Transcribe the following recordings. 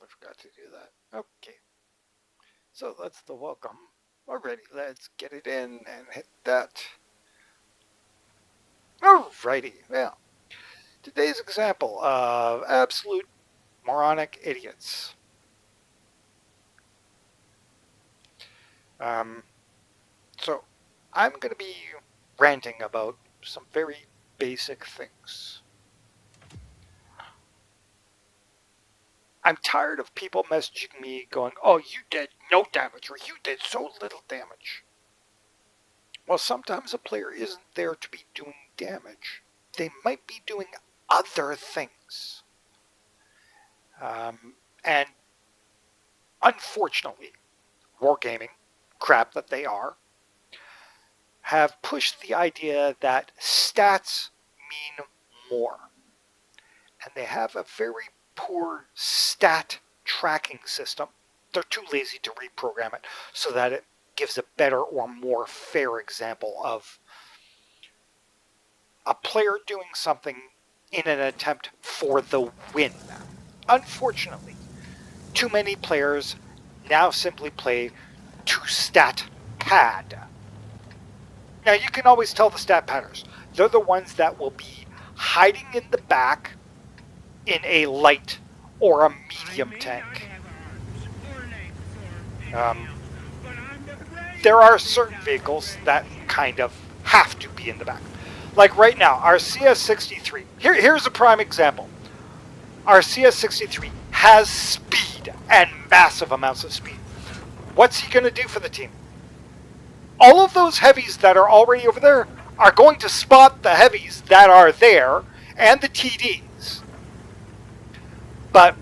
forgot to do that. Okay. So that's the welcome. Alrighty, let's get it in and hit that. Alrighty, well, today's example of absolute moronic idiots. Um, so I'm going to be ranting about some very basic things. I'm tired of people messaging me going, oh, you did no damage, or you did so little damage. Well, sometimes a player isn't there to be doing damage. They might be doing other things. And unfortunately, wargaming, crap that they are, have pushed the idea that stats mean more. And they have a very poor stat tracking system. They're too lazy to reprogram it so that it gives a better or more fair example of a player doing something in an attempt for the win. Unfortunately, too many players now simply play to stat pad. Now, you can always tell the stat padders. They're the ones that will be hiding in the back in a light or a medium tank. There are certain vehicles that kind of have to be in the back. Like right now, our CS63. Here's a prime example. Our CS63 has speed and massive amounts of speed. What's he going to do for the team? All of those heavies that are already over there are going to spot the heavies that are there and the TDs. But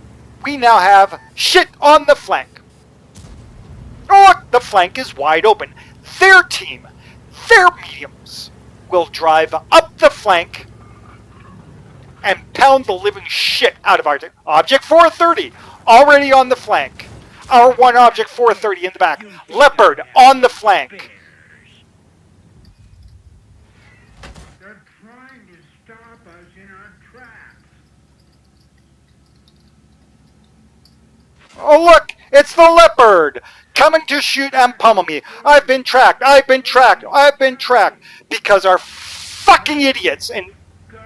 we now have shit on the flank. Oh, the flank is wide open. Their team, their mediums, will drive up the flank and pound the living shit out of our team. Object 430 already on the flank. Our one object 430 in the back. Leopard on the flank. They're trying to stop us in our tracks. Oh look, it's the Leopard coming to shoot and pummel me. I've been tracked, I've been tracked, I've been tracked because our fucking idiots and Go.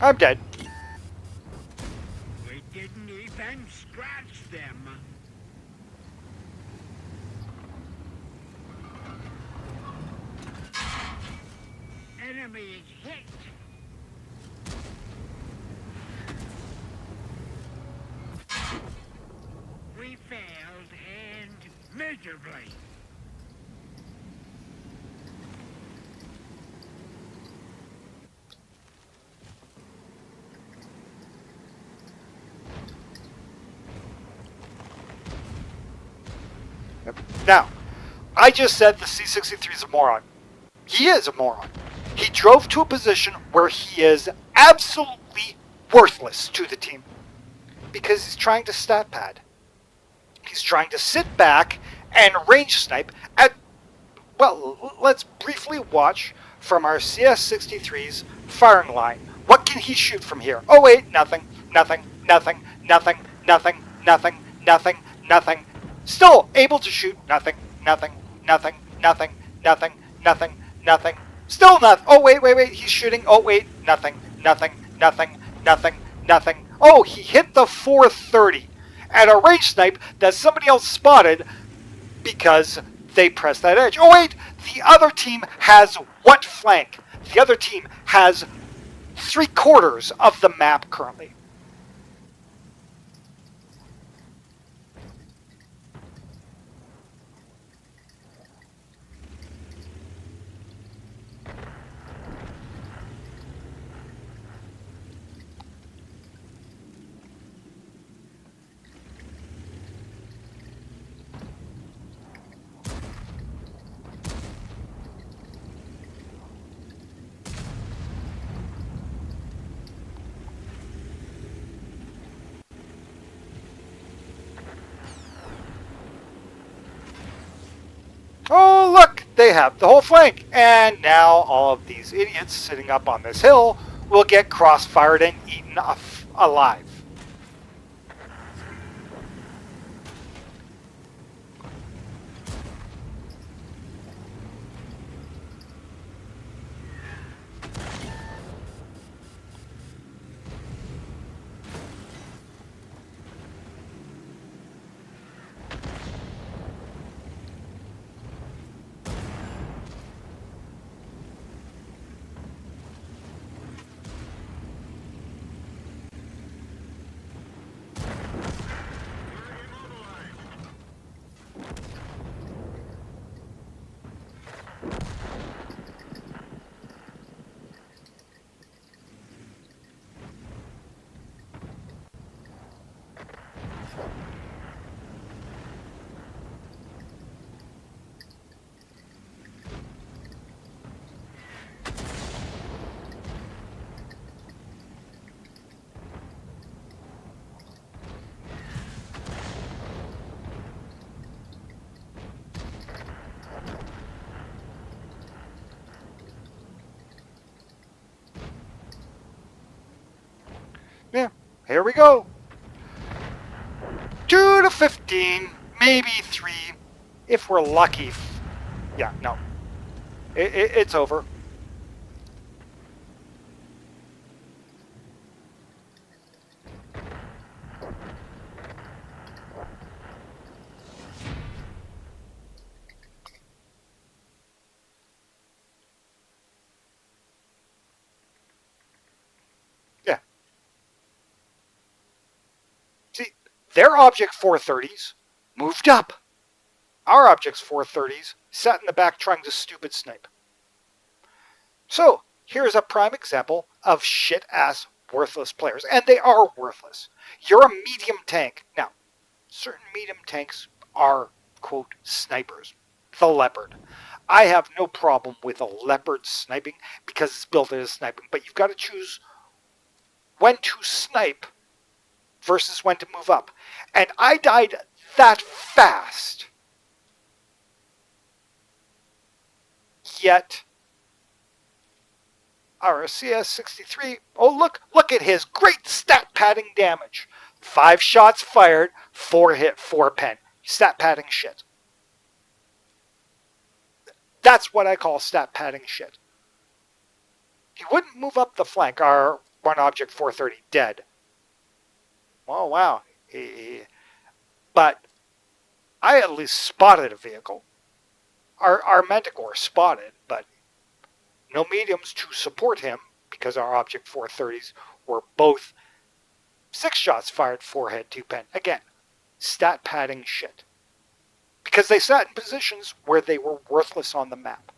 I'm dead. We didn't even scratch them. Enemy is hit. We failed and miserably. Now, I just said the C63 is a moron. He is a moron. He drove to a position where he is absolutely worthless to the team because he's trying to stat pad. He's trying to sit back and range snipe at, well, let's briefly watch from our CS63's firing line. What can he shoot from here? Oh wait, nothing, nothing, nothing, nothing, nothing, nothing, nothing, nothing. Still able to shoot nothing, nothing, nothing, nothing, nothing, nothing, nothing. Still nothing. Oh wait, he's shooting. Oh wait, nothing, nothing, nothing, nothing, nothing. Oh, he hit the 430 at a range snipe that somebody else spotted because they pressed that edge. Oh wait, the other team has what flank? The other team has 3/4 of the map currently. Oh, look, they have the whole flank. And now all of these idiots sitting up on this hill will get cross-fired and eaten alive. Yeah, here we go. 2 to 15, maybe 3, if we're lucky. Yeah, no. It's over. Yeah. See, their Object 430s moved up. Our Object 430s sat in the back trying to stupid snipe. So, here's a prime example of shit-ass worthless players. And they are worthless. You're a medium tank. Now, certain medium tanks are, quote, snipers. The Leopard. I have no problem with a Leopard sniping because it's built as sniping, but you've got to choose when to snipe versus when to move up. And I died that fast. Yet, our CS-63, oh look at his great stat padding damage. 5 shots fired, 4 hit, 4 pen. Stat padding shit. That's what I call stat padding shit. He wouldn't move up the flank. Our one Object 430 dead. Oh wow. But I at least spotted a vehicle. Our Manticore spotted, but no mediums to support him because our Object 430s were both 6 shots fired, 4 hit, 2 pen. Again, stat padding shit. Because they sat in positions where they were worthless on the map.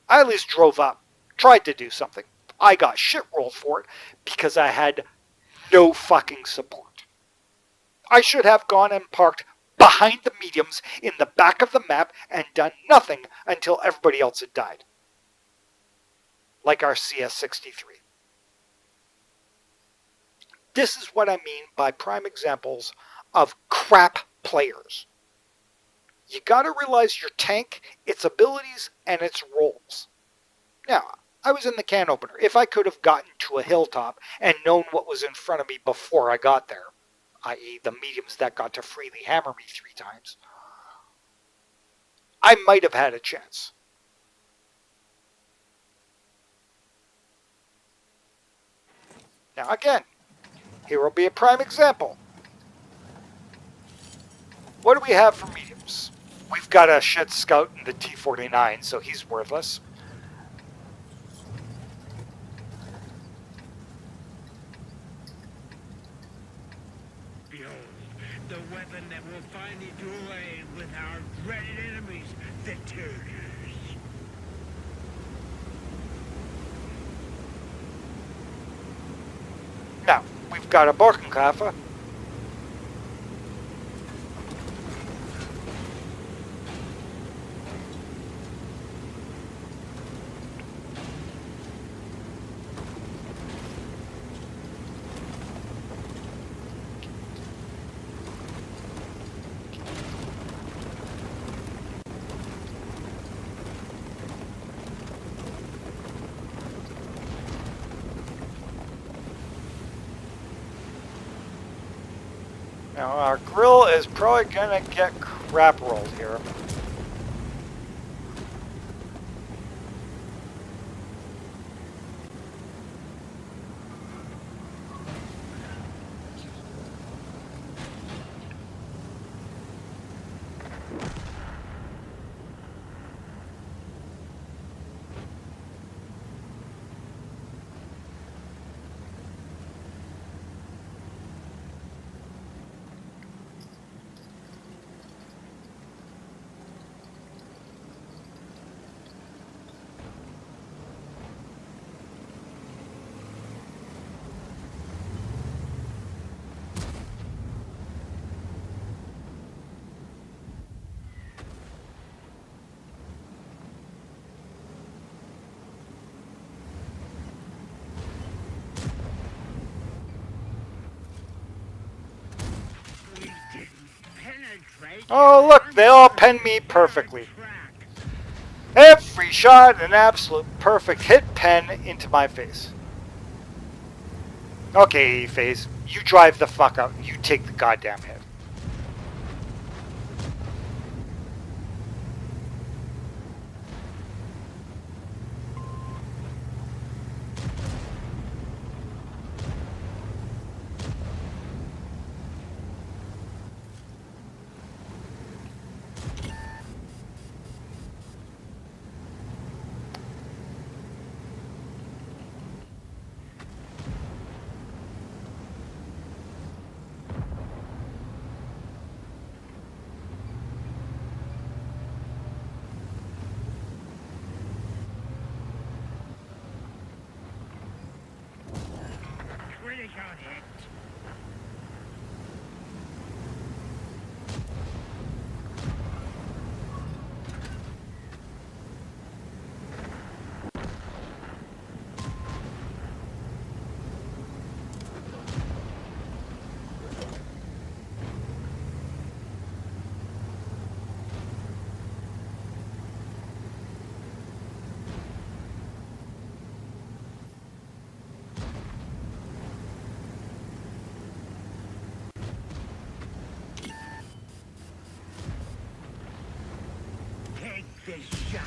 I at least drove up, tried to do something. I got shit rolled for it because I had no fucking support. I should have gone and parked behind the mediums in the back of the map and done nothing until everybody else had died. Like our CS-63. This is what I mean by prime examples of crap players. You gotta realize your tank, its abilities, and its roles. Now, I was in the can opener. If I could have gotten to a hilltop and known what was in front of me before I got there, i.e. the mediums that got to freely hammer me 3 times, I might have had a chance. Now again, here will be a prime example. What do we have for mediums? We've got a shit scout in the T-49, so he's worthless. Behold, the weapon that will finally do away with our dreaded enemies, the Tudors. Now, we've got a Borkenkaffer. Now our grill is probably gonna get crap rolled here. We didn't penetrate. Oh look, they all pen me perfectly. Every shot an absolute perfect hit pen into my face. Okay, FaZe, you drive the fuck out and you take the goddamn hit. Critical hit. Take this shot.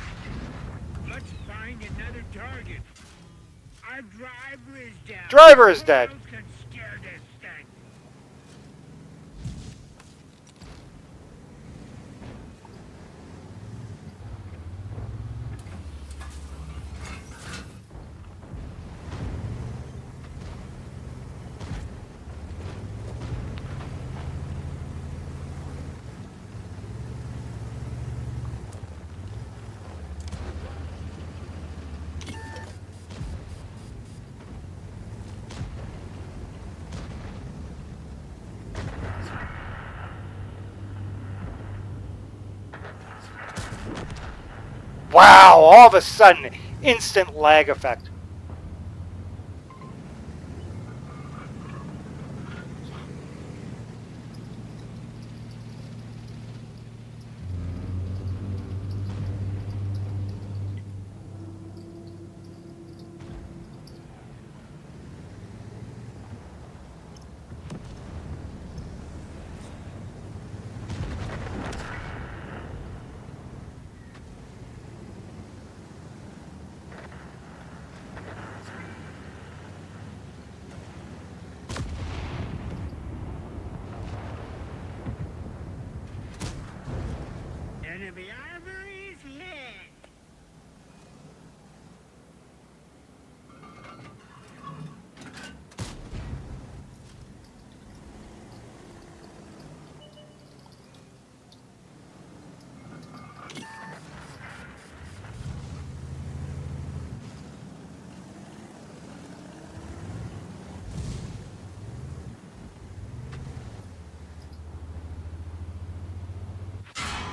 Let's find another target. Our driver is down. Driver is dead. Who else can scare this thing? Wow, all of a sudden, instant lag effect. Enemy armor is hit.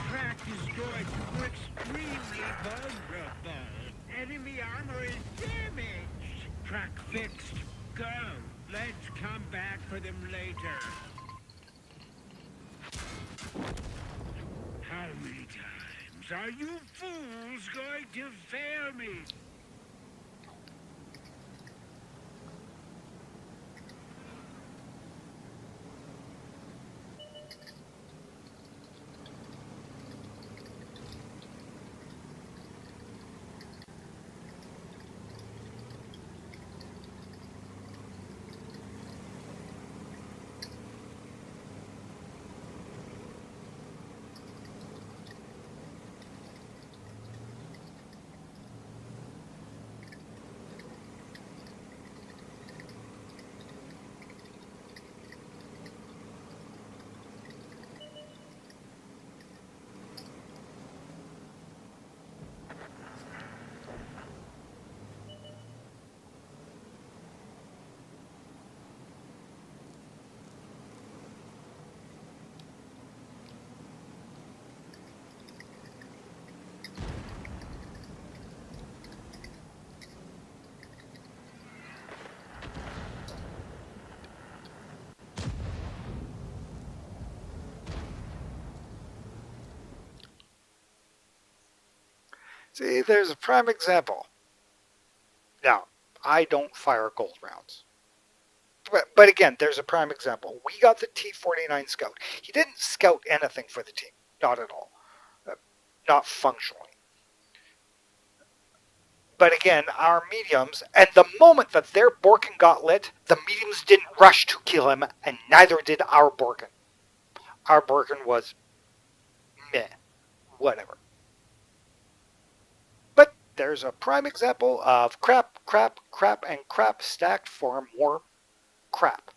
Track destroyed. We're extremely vulnerable. Enemy armor is damaged. Track fixed. Go. Let's come back for them later. How many times are you fools going to fail me? See, there's a prime example. Now, I don't fire gold rounds. But again, there's a prime example. We got the T-49 Scout. He didn't scout anything for the team. Not at all. Uh, Not functionally. But again, our mediums, and the moment that their Borkin got lit, the mediums didn't rush to kill him, and neither did our Borkin. Our Borkin was meh, whatever. But there's a prime example of crap, crap, crap, and crap stacked for more crap.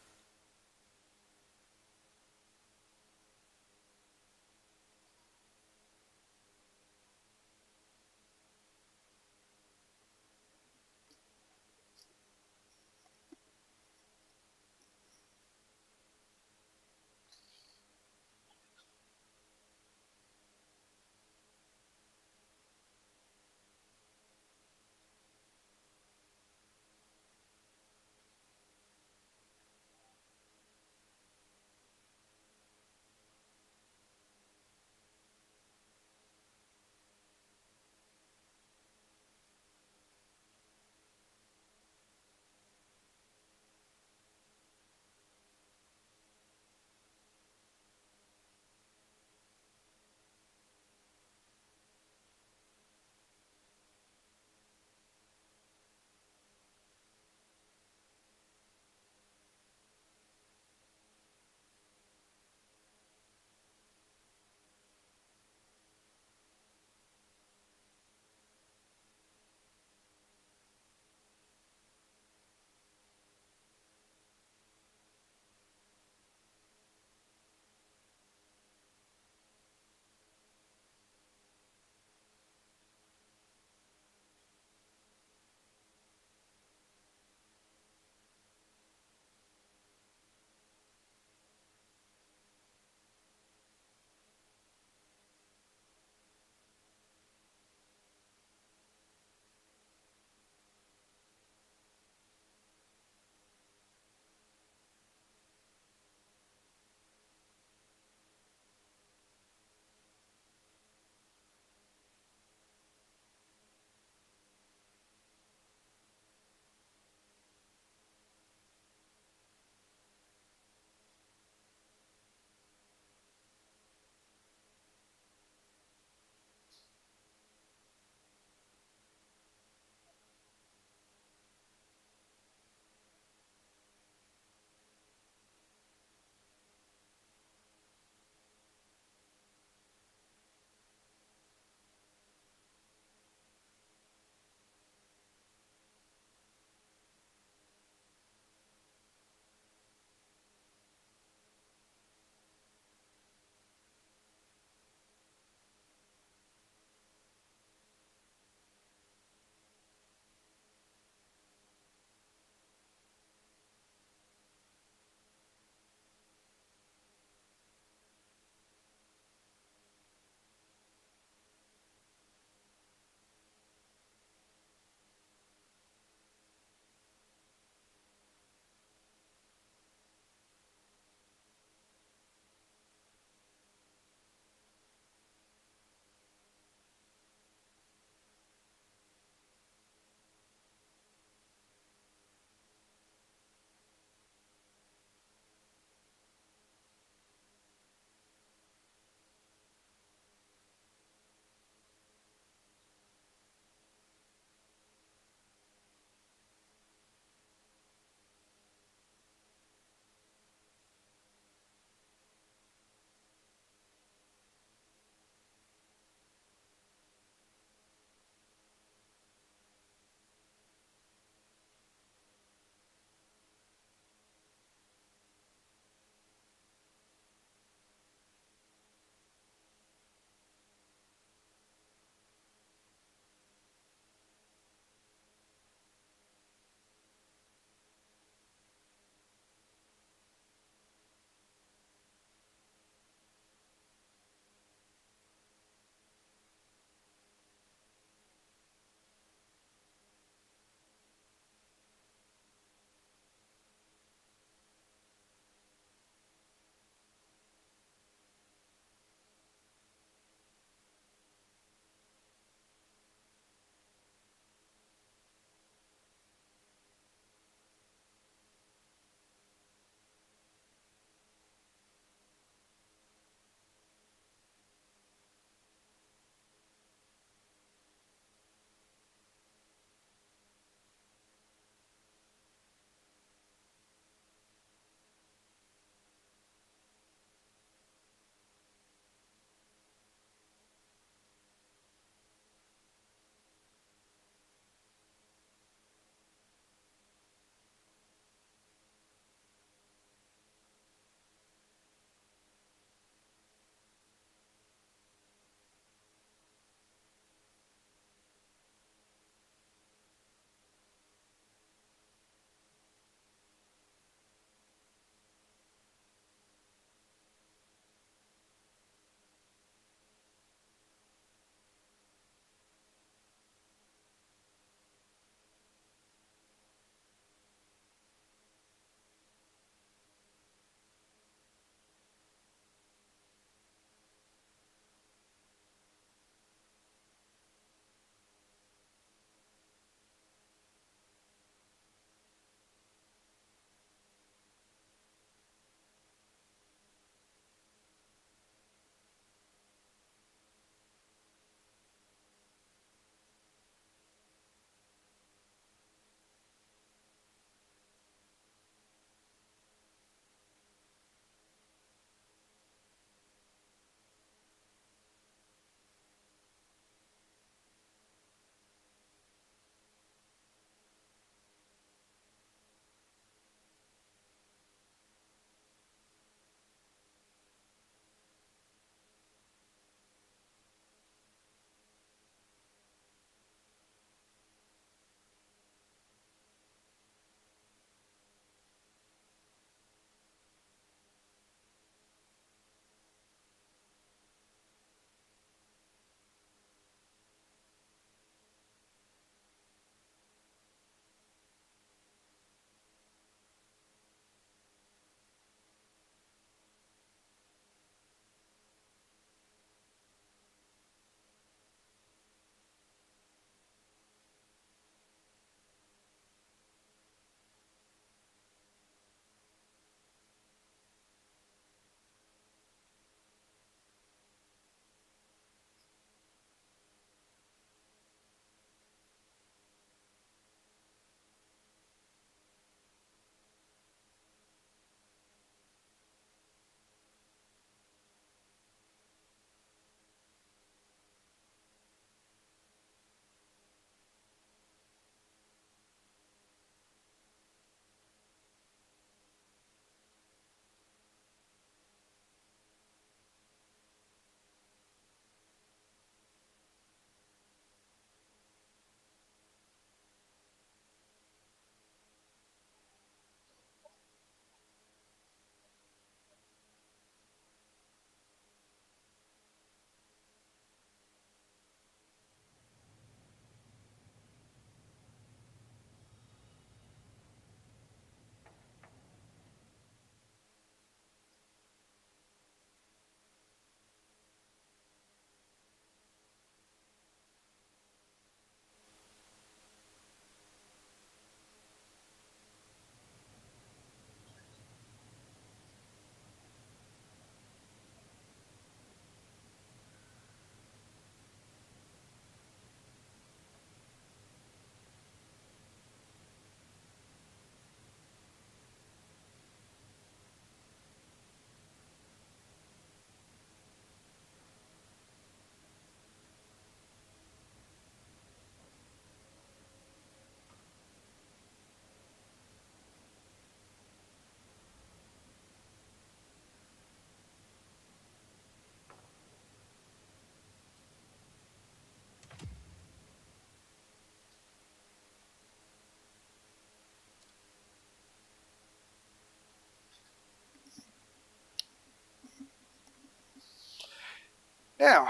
Now,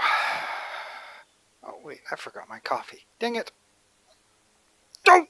oh wait, I forgot my coffee. Dang it. Don't!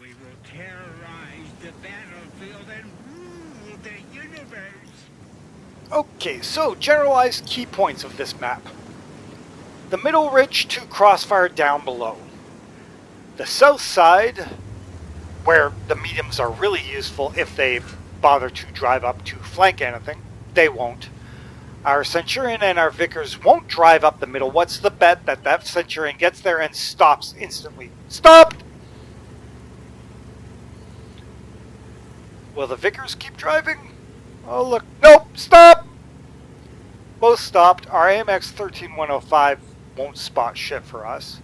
We will terrorize the battlefield and rule the universe. Okay, so generalized key points of this map. The middle ridge to crossfire down below. The south side, where the mediums are really useful if they bother to drive up to flank anything. They won't. Our Centurion and our Vickers won't drive up the middle. What's the bet that that Centurion gets there and stops instantly? Stop! Will the Vickers keep driving? Oh, look. Nope! Stop! Both stopped. Our AMX 13105 won't spot shit for us.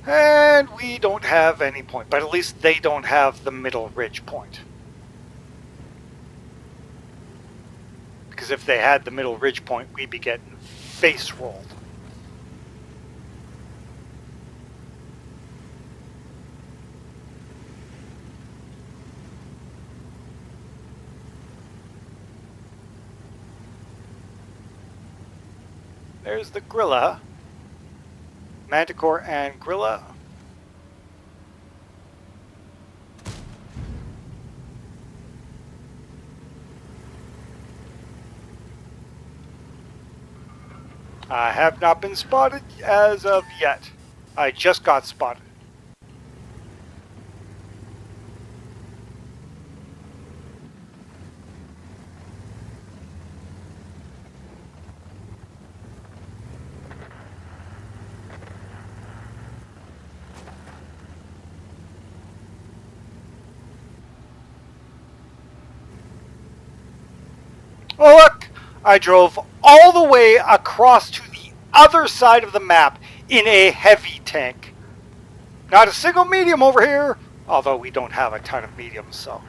And we don't have any point, but at least they don't have the middle ridge point. Because if they had the middle ridge point, we'd be getting face rolled. There's the Grilla. Manticore and Grilla. I have not been spotted as of yet. I just got spotted. Oh look! I drove all the way across to the other side of the map in a heavy tank. Not a single medium over here, although we don't have a ton of mediums, so.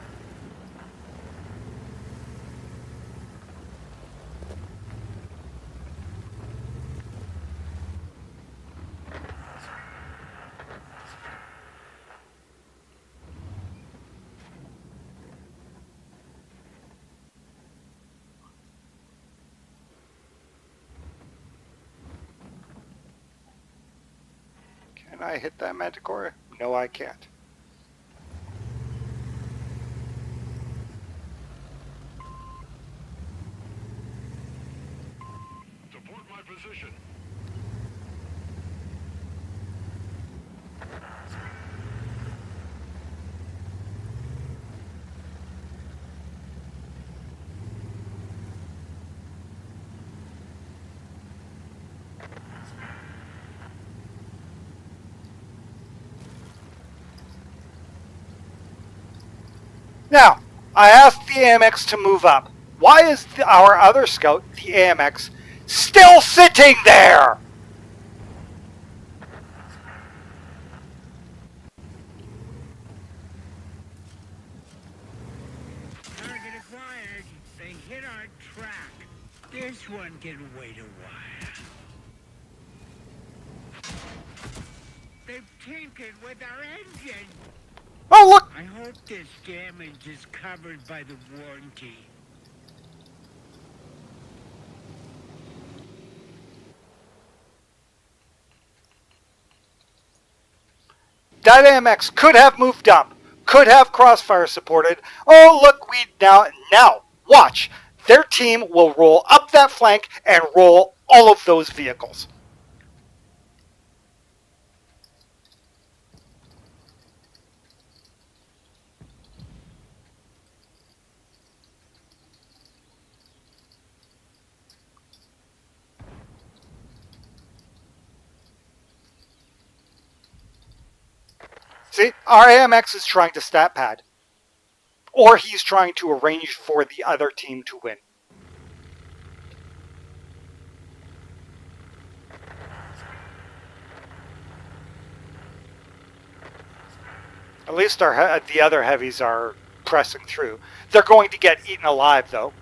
Can I hit that Manticore? No, I can't. Support my position. Now, I asked the AMX to move up. Why is our other scout, the AMX, still sitting there? Target acquired. They hit our track. This one can wait a while. They've tinkered with our engine. Oh, look! I hope this damage is covered by the warranty. That AMX could have moved up, could have crossfire supported. Oh, look, we now, watch. Their team will roll up that flank and roll all of those vehicles. See, our AMX is trying to stat pad. Or he's trying to arrange for the other team to win. At least the other heavies are pressing through. They're going to get eaten alive, though.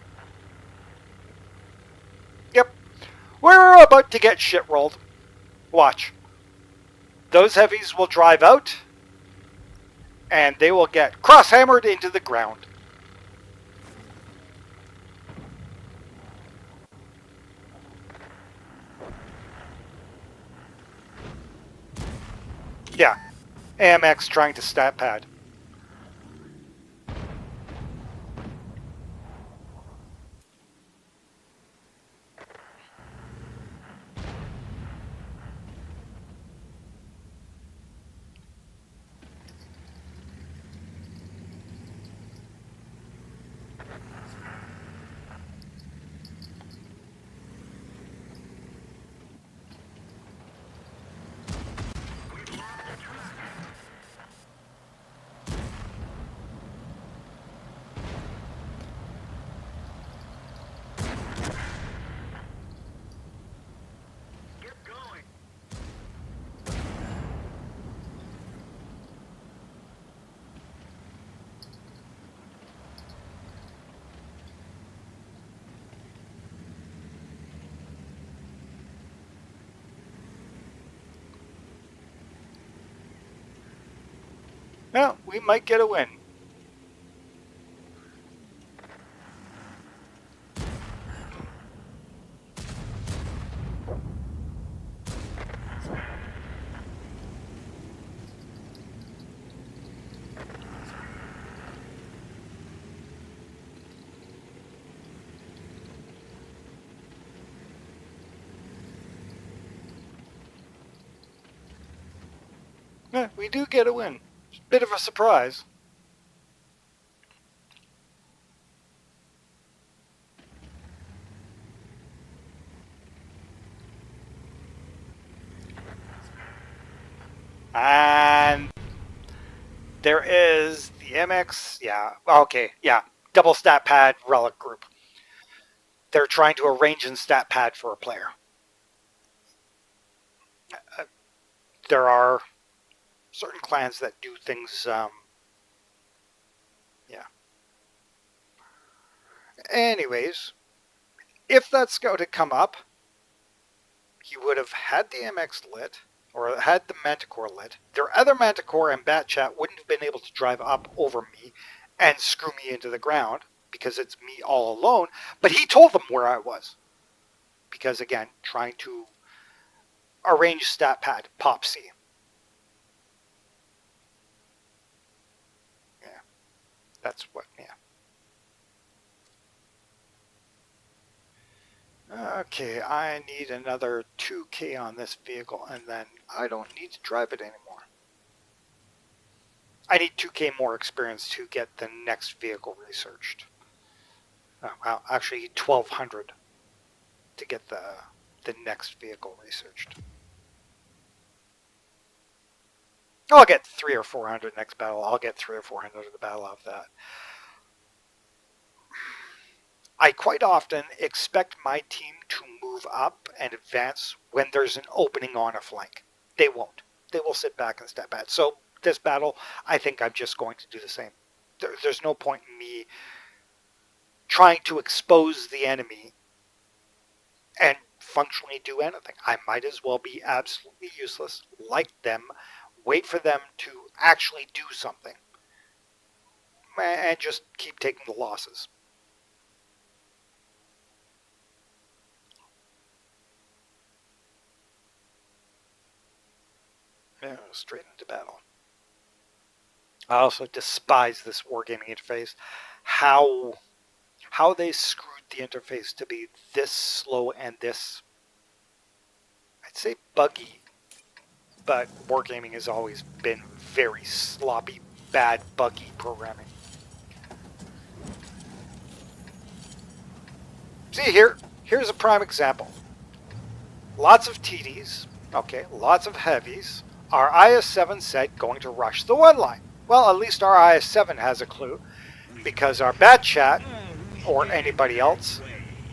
Yep. We're about to get shit rolled. Watch. Those heavies will drive out, and they will get cross-hammered into the ground. Yeah. AMX trying to stat pad. Well, we might get a win. Yeah, we do get a win. Bit of a surprise. And there is the MX. Yeah. Okay. Yeah. Double stat pad relic group. They're trying to arrange and stat pad for a player. There are certain clans that do things. Yeah. Anyways, if that scout had come up, he would have had the MX lit, or had the Manticore lit. Their other Manticore and Bat Chat wouldn't have been able to drive up over me and screw me into the ground because it's me all alone. But he told them where I was. Because again, trying to arrange stat pad, pop C. Yeah, that's what, yeah. Okay, I need another 2K on this vehicle, and then I don't need to drive it anymore. I need 2K more experience to get the next vehicle researched. Well, actually 1,200 to get the next vehicle researched. I'll get 300 or 400 next battle. I'll get 300 or 400 of the battle of that. I quite often expect my team to move up and advance when there's an opening on a flank. They won't. They will sit back and step back. So this battle, I think I'm just going to do the same. There's no point in me trying to expose the enemy and functionally do anything. I might as well be absolutely useless, like them, wait for them to actually do something, and just keep taking the losses. Yeah, straight into battle. I also despise this wargaming interface. How they screwed the interface to be this slow and this, I'd say, buggy. But wargaming has always been very sloppy, bad, buggy programming. See here, here's a prime example. Lots of TDs, okay, lots of heavies, our IS-7 said going to rush the one line. Well, at least our IS-7 has a clue, because our bat chat, or anybody else,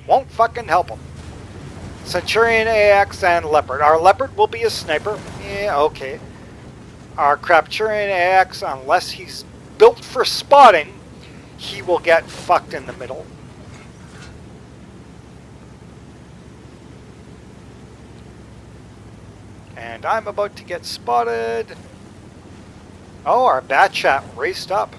won't fucking help them. Centurion AX and Leopard. Our Leopard will be a sniper. Yeah, okay. Our Crapturian AX, unless he's built for spotting, he will get fucked in the middle. And I'm about to get spotted. Oh, our bat chat raced up.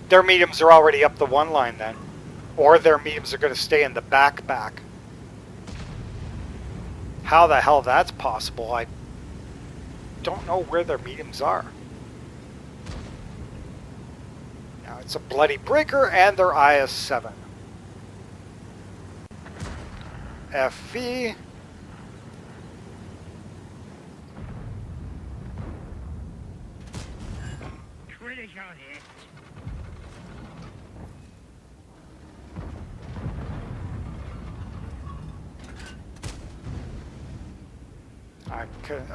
Their mediums are already up the one line then. Or their mediums are going to stay in the back. How the hell that's possible? I don't know where their mediums are. Now it's a bloody breaker and their IS-7. FV. Critical hit.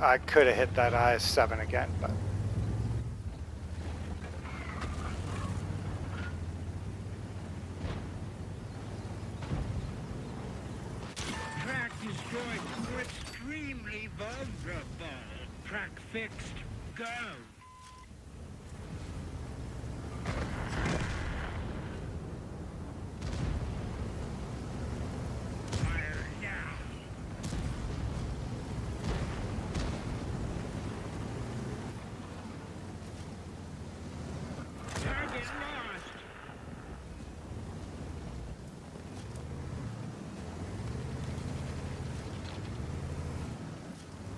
I could have hit that IS-7 again, but Track destroyed. We're extremely vulnerable. Track fixed. Go. Fire now. Target lost.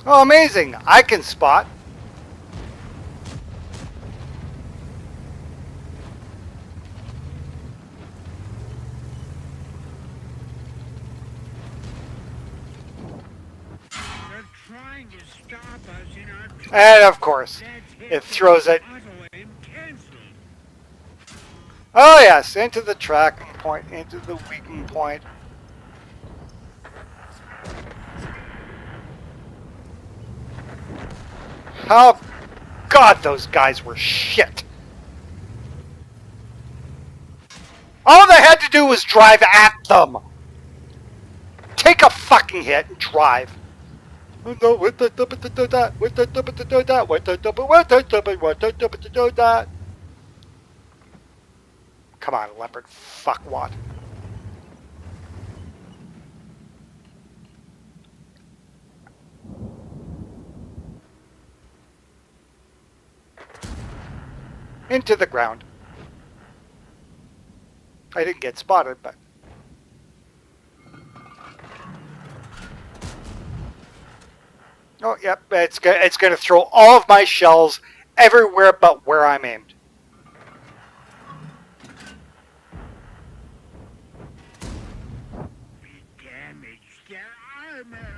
oh, amazing! I can spot. They're trying to stop us in our track. And of course, it throws it. Auto-aim canceled. Oh yes, into the tracking point, into the weakening point. Oh, God, those guys were shit. All they had to do was drive at them. Take a fucking hit and drive. No, with the that. Come on, Leopard. Fuck what? Into the ground. I didn't get spotted, but... Oh, yep, it's going to throw all of my shells everywhere but where I'm aimed. We damaged their armor.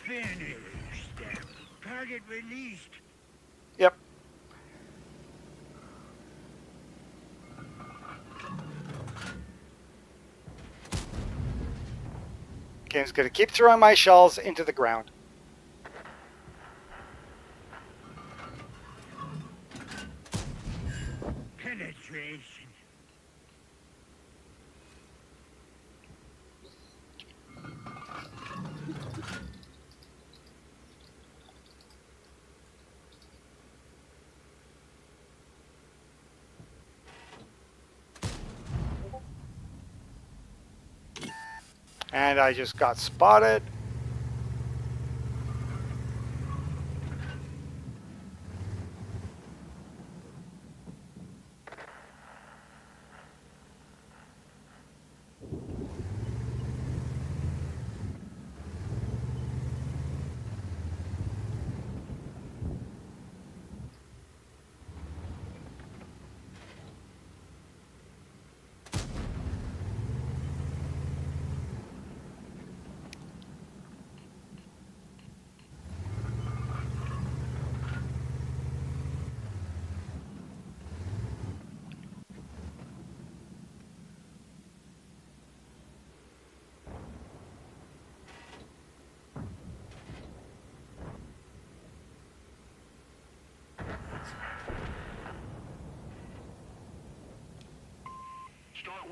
Finish them. Target released. Yep. Game's going to keep throwing my shells into the ground. Penetration. And I just got spotted.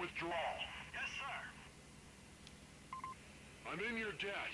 withdrawal. Yes, sir. I'm in your debt.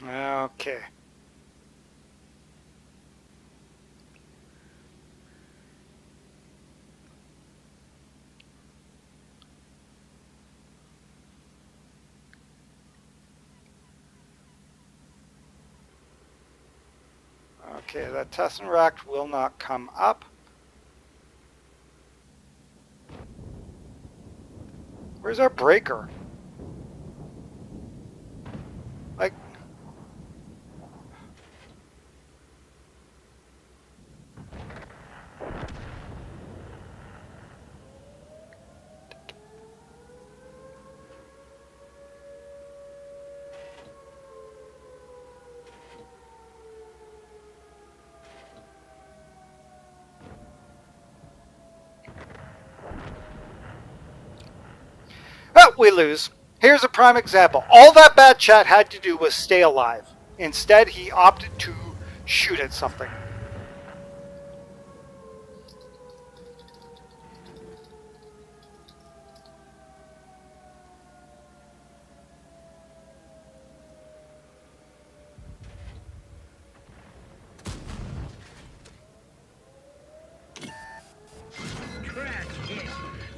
Okay. Okay, that Tesseract will not come up. Where's our breaker? Like, oh, we lose. Here's a prime example. All that bad chat had to do was stay alive. Instead, he opted to shoot at something. Crash hit.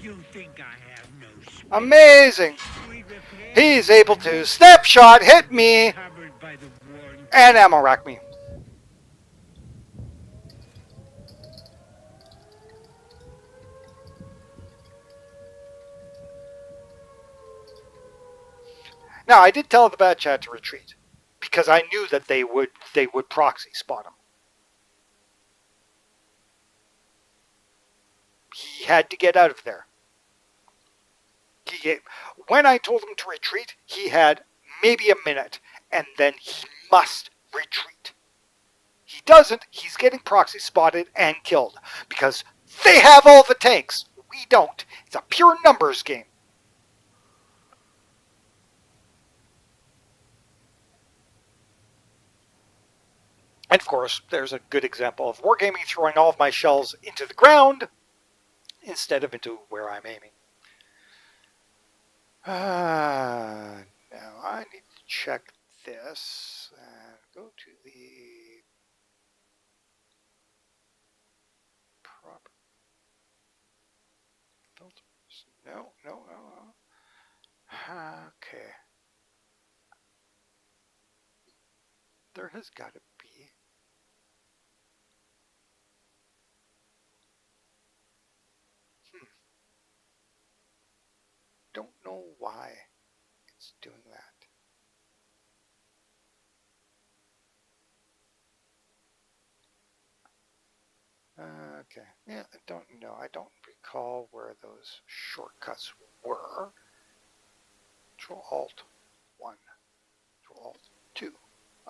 You think I have no space? Amazing. We repair. He's able to snapshot, hit me, Covered by the warning. and ammo rack me. Now, I did tell the bad chat to retreat because I knew that they would proxy spot him. He had to get out of there. When I told him to retreat, he had maybe a minute, and then he must retreat. He doesn't, he's getting proxy spotted and killed because they have all the tanks. We don't. It's a pure numbers game. And of course, there's a good example of wargaming throwing all of my shells into the ground instead of into where I'm aiming. Now I need to check this and go to the proper filters. No. Okay. There has got to be. Don't know why it's doing that. Okay. Yeah, I don't know. I don't recall where those shortcuts were. Control Alt 1. Control Alt 2.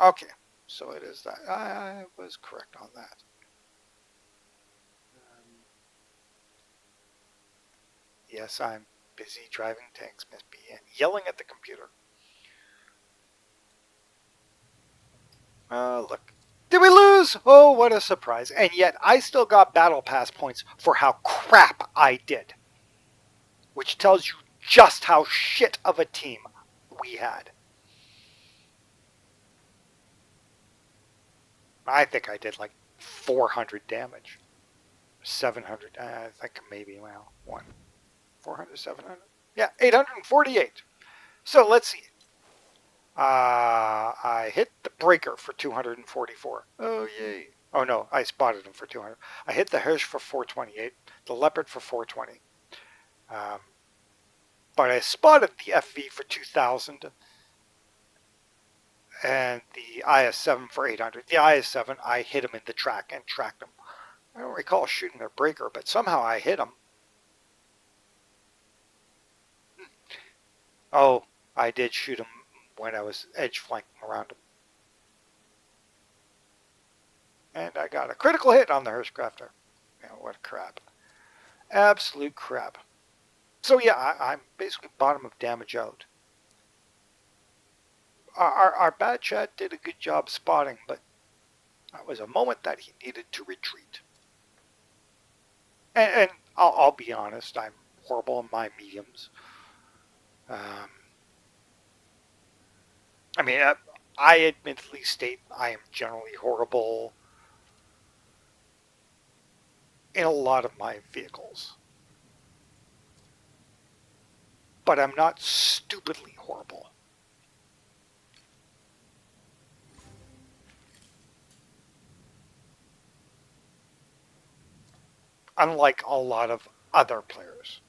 Okay. So it is that. I was correct on that. Yes, I'm busy driving tanks, Miss B, and yelling at the computer. Look. Did we lose? Oh, what a surprise. And yet, I still got battle pass points for how crap I did. Which tells you just how shit of a team we had. I think I did like 400 damage. 700. I think maybe, well, 400, 700. Yeah, 848. So let's see. I hit the breaker for 244. Oh, yay. Oh, no, I spotted him for 200. I hit the Hirsch for 428, the Leopard for 420. But I spotted the FV for 2000 and the IS-7 for 800. The IS-7, I hit him in the track and tracked him. I don't recall shooting their breaker, but somehow I hit him. Oh, I did shoot him when I was edge flanking around him. And I got a critical hit on the Hirschcrafter. What crap. Absolute crap. So yeah, I'm basically bottom of damage out. Our bad chat did a good job spotting, but that was a moment that he needed to retreat. And I'll be honest, I'm horrible in my mediums. I mean, I admittedly state I am generally horrible in a lot of my vehicles. But I'm not stupidly horrible. Unlike a lot of other players.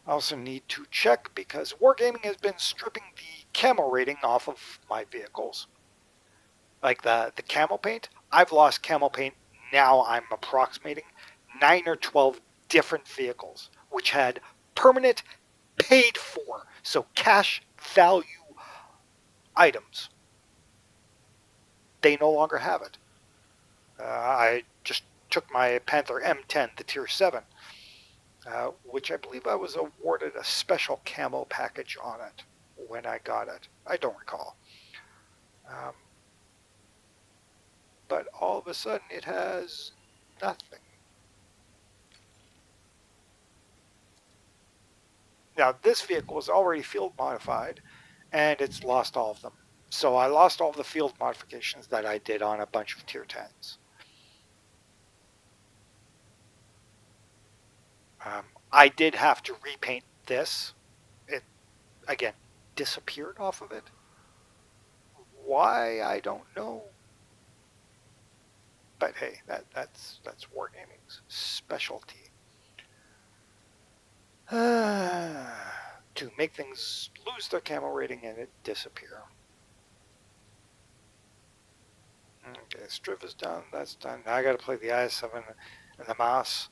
I also need to check because Wargaming has been stripping the camo rating off of my vehicles. Like the camo paint, I've lost camo paint. Now I'm approximating 9 or 12 different vehicles, which had permanent paid for, so cash value items. They no longer have it. I just took my Panther M10, the Tier 7, which I believe I was awarded a special camo package on it when I got it. I don't recall. But all of a sudden it has nothing. Now this vehicle was already field modified and it's lost all of them. So I lost all of the field modifications that I did on a bunch of Tier 10s. I did have to repaint this. It, again, disappeared off of it. Why, I don't know. But hey, that's Wargaming's specialty. To make things lose their camo rating and it disappear. Okay, Striv is done. That's done. Now I got to play the IS-7 and the Moss.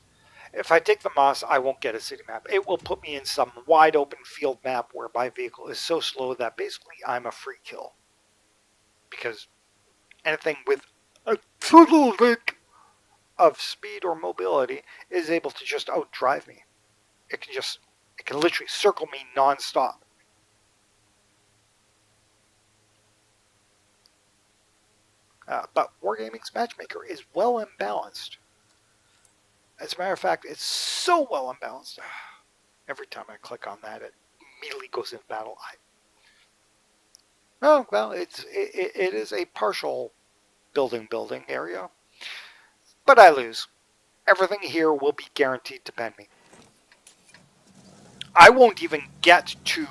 If I take the Moss, I won't get a city map. It will put me in some wide open field map where my vehicle is so slow that basically I'm a free kill. Because anything with a little bit of speed or mobility is able to just outdrive me. It can literally circle me non-stop. But Wargaming's Matchmaker is well imbalanced. As a matter of fact, it's so well unbalanced. Every time I click on that, it immediately goes into battle. Oh, well, it is a partial building area. But I lose. Everything here will be guaranteed to pen me. I won't even get to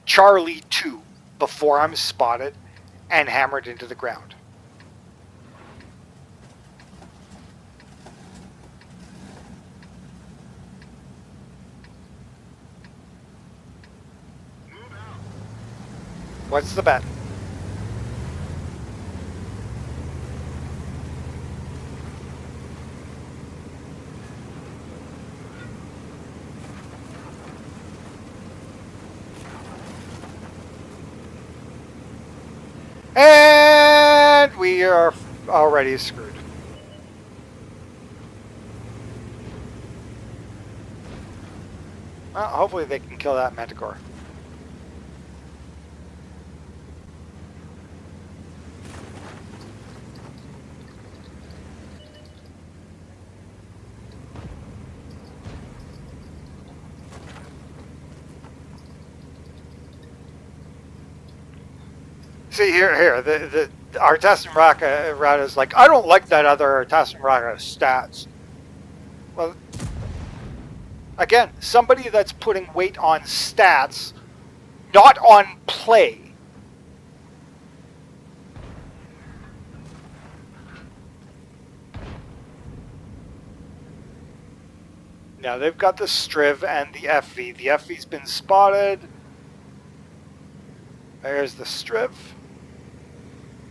Charlie 2 before I'm spotted and hammered into the ground. What's the bet? And we are already screwed. Well, hopefully they can kill that Manticore. See here, our Tassim Raka is like, I don't like that other Tassim Raka stats. Well, again, somebody that's putting weight on stats, not on play. Now they've got the Striv and the FV. The FV's been spotted. There's the Striv.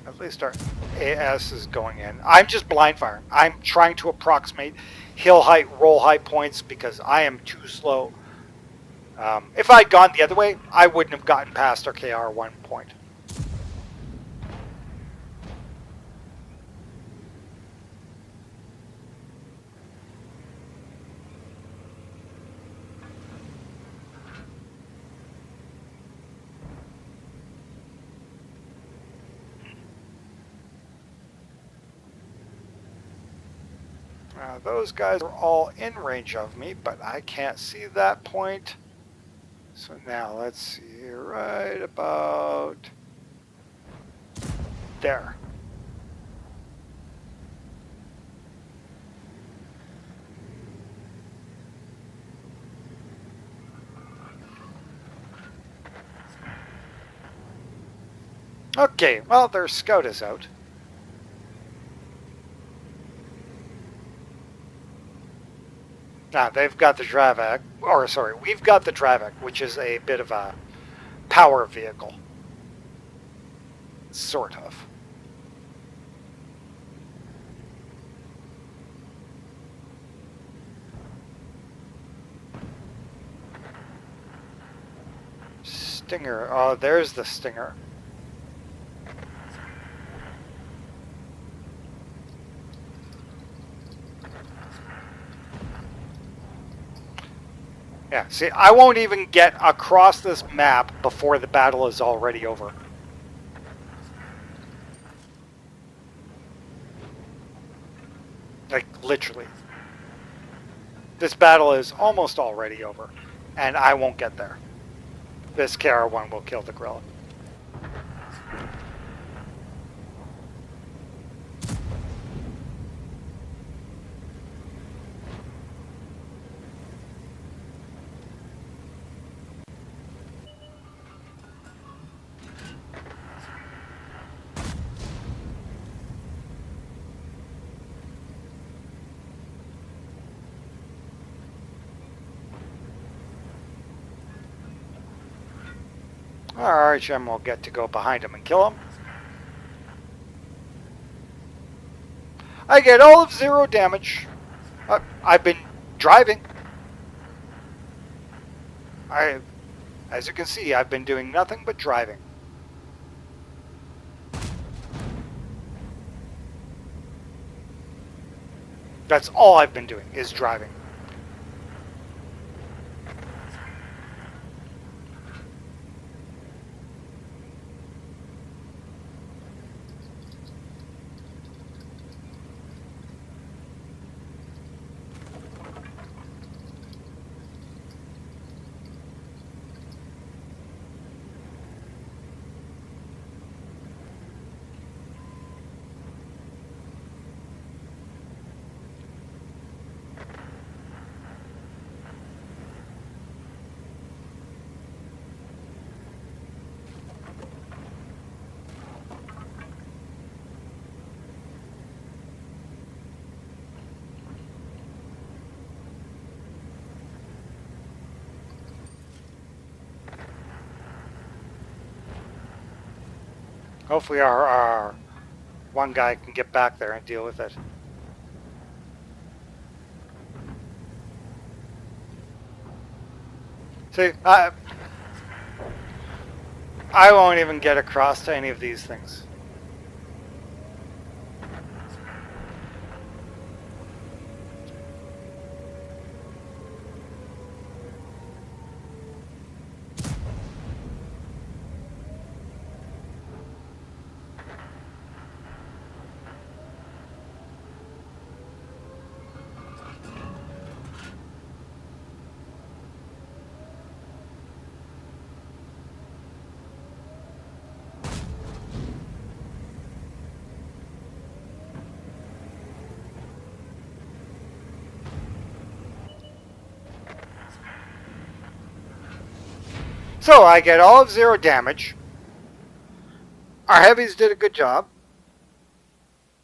At least our AS is going in. I'm just blind firing. I'm trying to approximate hill height, roll height points because I am too slow. If I'd gone the other way, I wouldn't have gotten past our KR1 point. Those guys are all in range of me, but I can't see that point. So now let's see, right about there. Okay, well, their scout is out. Now, they've got the Dravak, or sorry, we've got the Dravak, which is a bit of a power vehicle. Sort of. Stinger, oh, there's the Stinger. Yeah, see, I won't even get across this map before the battle is already over. Like, literally. This battle is almost already over, and I won't get there. This KR1 will kill the gorilla. Our RHM will get to go behind him and kill him. I get all of 0 damage. I've been driving. As you can see, I've been doing nothing but driving. That's all I've been doing, is driving. Hopefully our one guy can get back there and deal with it. See, I won't even get across to any of these things. So I get all of 0 damage. Our heavies did a good job.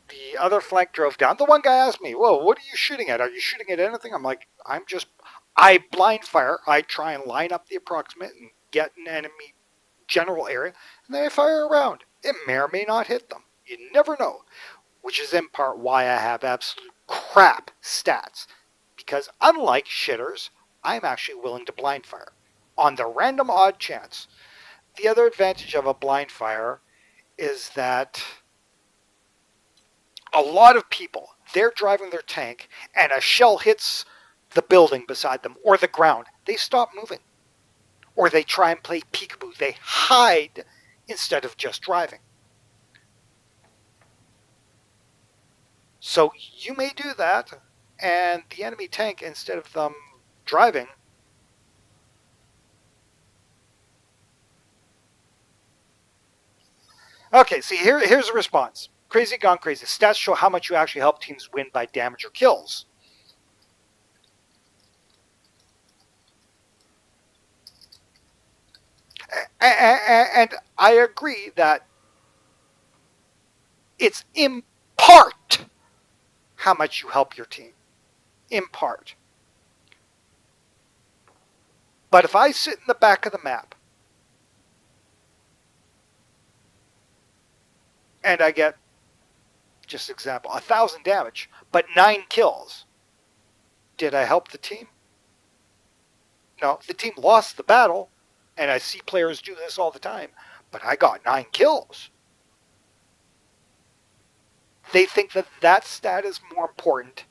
The other flank drove down. The one guy asked me, "Whoa, what are you shooting at? Are you shooting at anything?" I'm like, I blind fire. I try and line up the approximate and get an enemy general area, and then I fire around. It may or may not hit them. You never know. Which is in part why I have absolute crap stats. Because unlike shitters, I'm actually willing to blind fire. on the random odd chance. The other advantage of a blind fire is that a lot of people, they're driving their tank and a shell hits the building beside them or the ground. They stop moving. Or they try and play peekaboo. They hide instead of just driving. So you may do that, and the enemy tank, instead of them driving, okay, see, here's a response. Crazy gone crazy. Stats show how much you actually help teams win by damage or kills. And I agree that it's in part how much you help your team. In part. But if I sit in the back of the map and I get, just example, 1,000 damage, but 9 kills, did I help the team? No, the team lost the battle, and I see players do this all the time, but I got 9 kills. They think that that stat is more important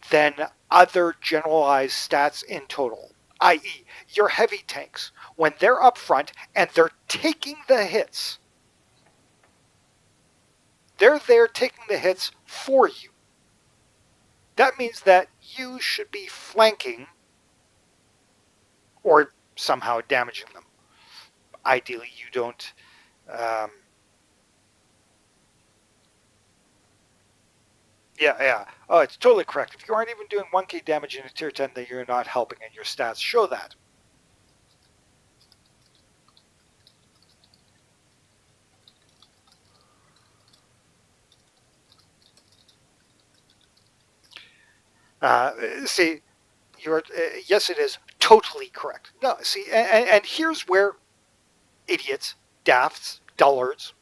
than other generalized stats in total, i.e., your heavy tanks. When they're up front and they're taking the hits, they're there taking the hits for you. That means that you should be flanking or somehow damaging them. Ideally, you don't. Yeah. Oh, it's totally correct. If you aren't even doing 1k damage in a tier 10, then you're not helping, and your stats show that. See, yes, it is totally correct. No, see, and here's where idiots, dafts, dullards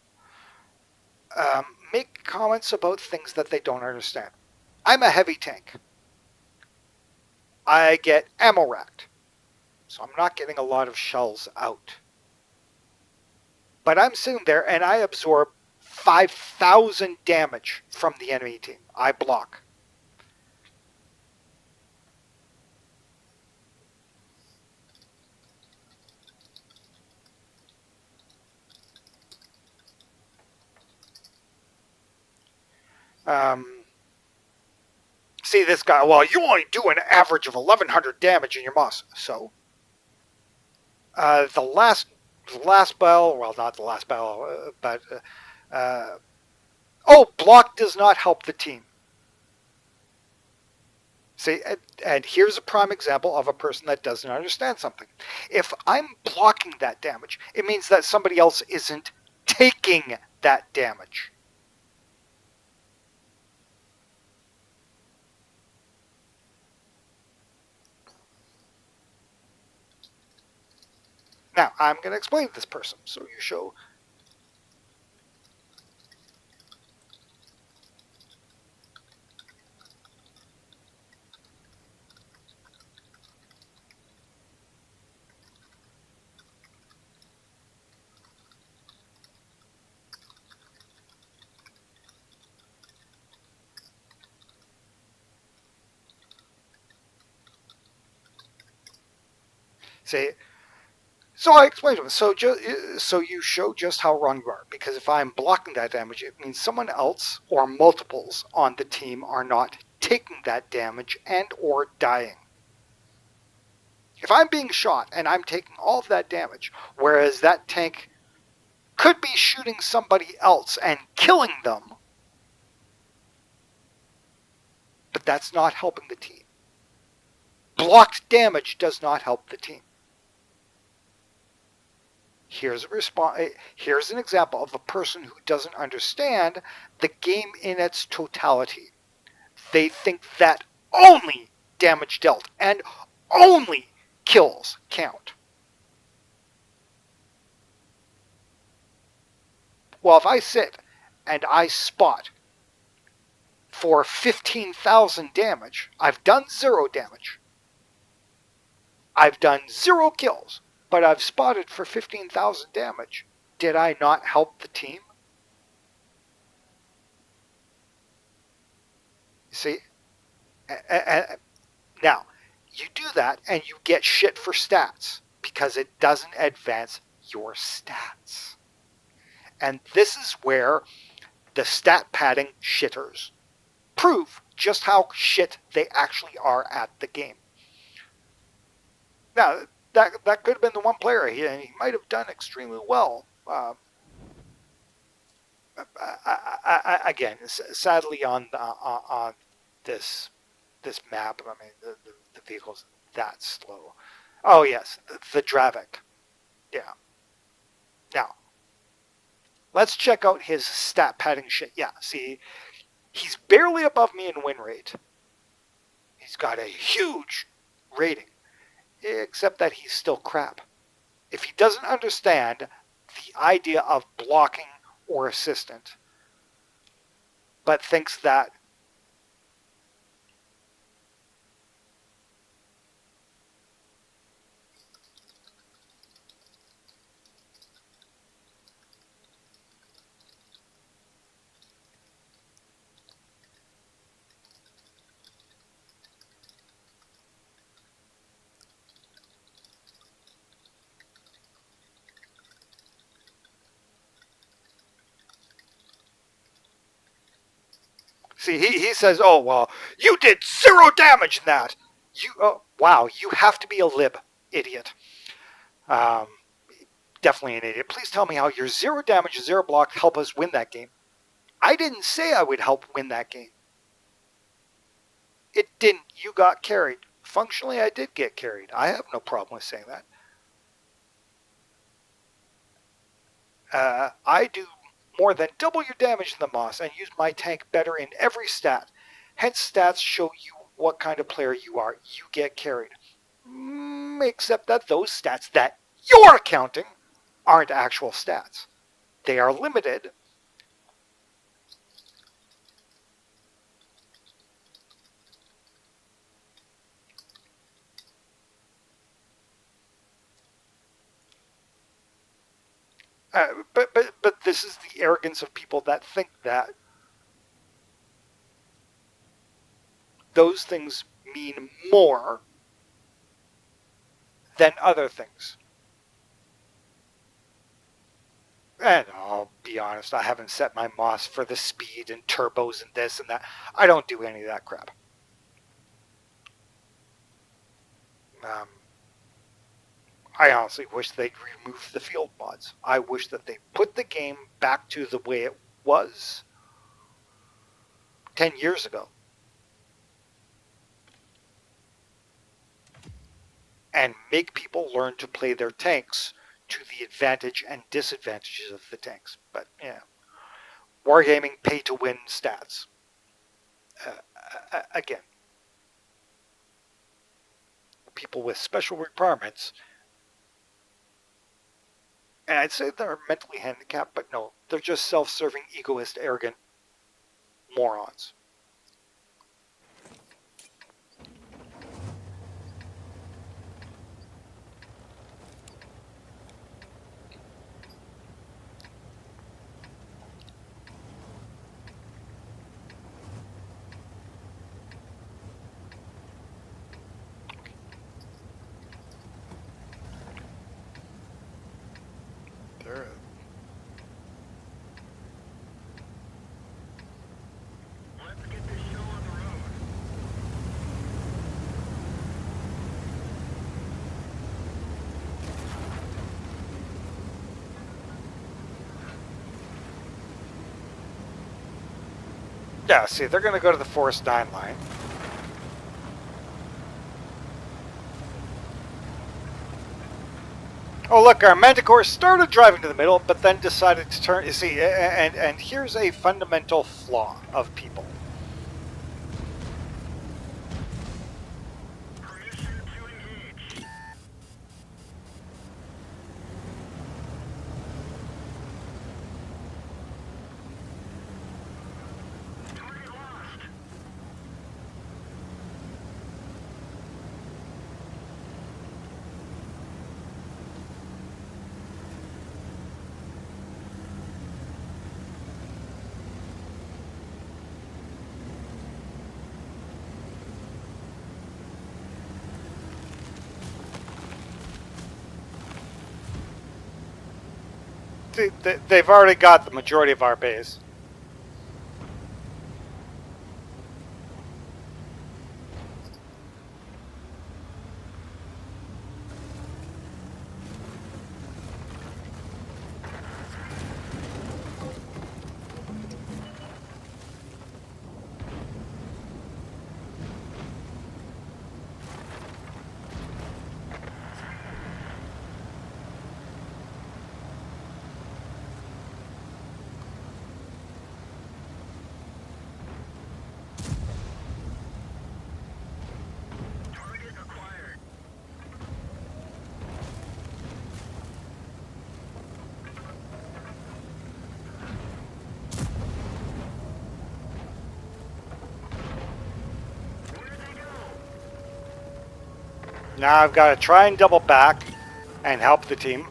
make comments about things that they don't understand. I'm a heavy tank. I get ammo racked, so I'm not getting a lot of shells out. But I'm sitting there and I absorb 5,000 damage from the enemy team. I block. See this guy, well, you only do an average of 1,100 damage in your moss. So, the last battle, well, not the last battle, but, block does not help the team. See, and here's a prime example of a person that doesn't understand something. If I'm blocking that damage, it means that somebody else isn't taking that damage. Now, I'm going to explain to this person. So you show. See, so I explained to him. So you show just how wrong you are. Because if I'm blocking that damage, it means someone else or multiples on the team are not taking that damage and or dying. If I'm being shot and I'm taking all of that damage, whereas that tank could be shooting somebody else and killing them, but that's not helping the team. Blocked damage does not help the team. Here's an example of a person who doesn't understand the game in its totality. They think that only damage dealt and only kills count. Well, if I sit and I spot for 15,000 damage, I've done 0 damage. I've done 0 kills, but I've spotted for 15,000 damage. Did I not help the team? You see? Now, you do that and you get shit for stats because it doesn't advance your stats. And this is where the stat padding shitters prove just how shit they actually are at the game. Now, that could have been the one player, he might have done extremely well. Again, sadly on this map, I mean, the vehicle's that slow. Oh yes, the Dravik. Yeah. Now, let's check out his stat padding shit. Yeah, see, he's barely above me in win rate. He's got a huge rating, except that he's still crap. If he doesn't understand the idea of blocking or assistant, but thinks that see, he says, "Oh well, you did 0 damage in that." Wow, you have to be a lib, idiot. Um, Definitely an idiot. Please tell me how your 0 damage, 0 block help us win that game. I didn't say I would help win that game. It didn't. You got carried. Functionally, I did get carried. I have no problem with saying that. I do more than double your damage in the Moss and use my tank better in every stat. Hence, stats show you what kind of player you are. You get carried. Except that those stats that you're counting aren't actual stats. They are limited. But this is the arrogance of people that think that those things mean more than other things. And I'll be honest, I haven't set my Moss for the speed and turbos and this and that. I don't do any of that crap. I honestly wish they'd remove the field mods. I wish that they put the game back to the way it was 10 years ago. And make people learn to play their tanks to the advantage and disadvantages of the tanks. But, yeah. Wargaming pay-to-win stats. Again. People with special requirements, and I'd say they're mentally handicapped, but no, they're just self-serving, egoist, arrogant morons. They're Let's get this show on the road. Yeah, see, they're going to go to the Forest 9 line. Oh, look, our Manticore started driving to the middle, but then decided to turn. You see, and here's a fundamental flaw of people. Permission to engage. Target lost. They've already got the majority of our base. Target acquired. Where did they go? Now I've got to try and double back and help the team.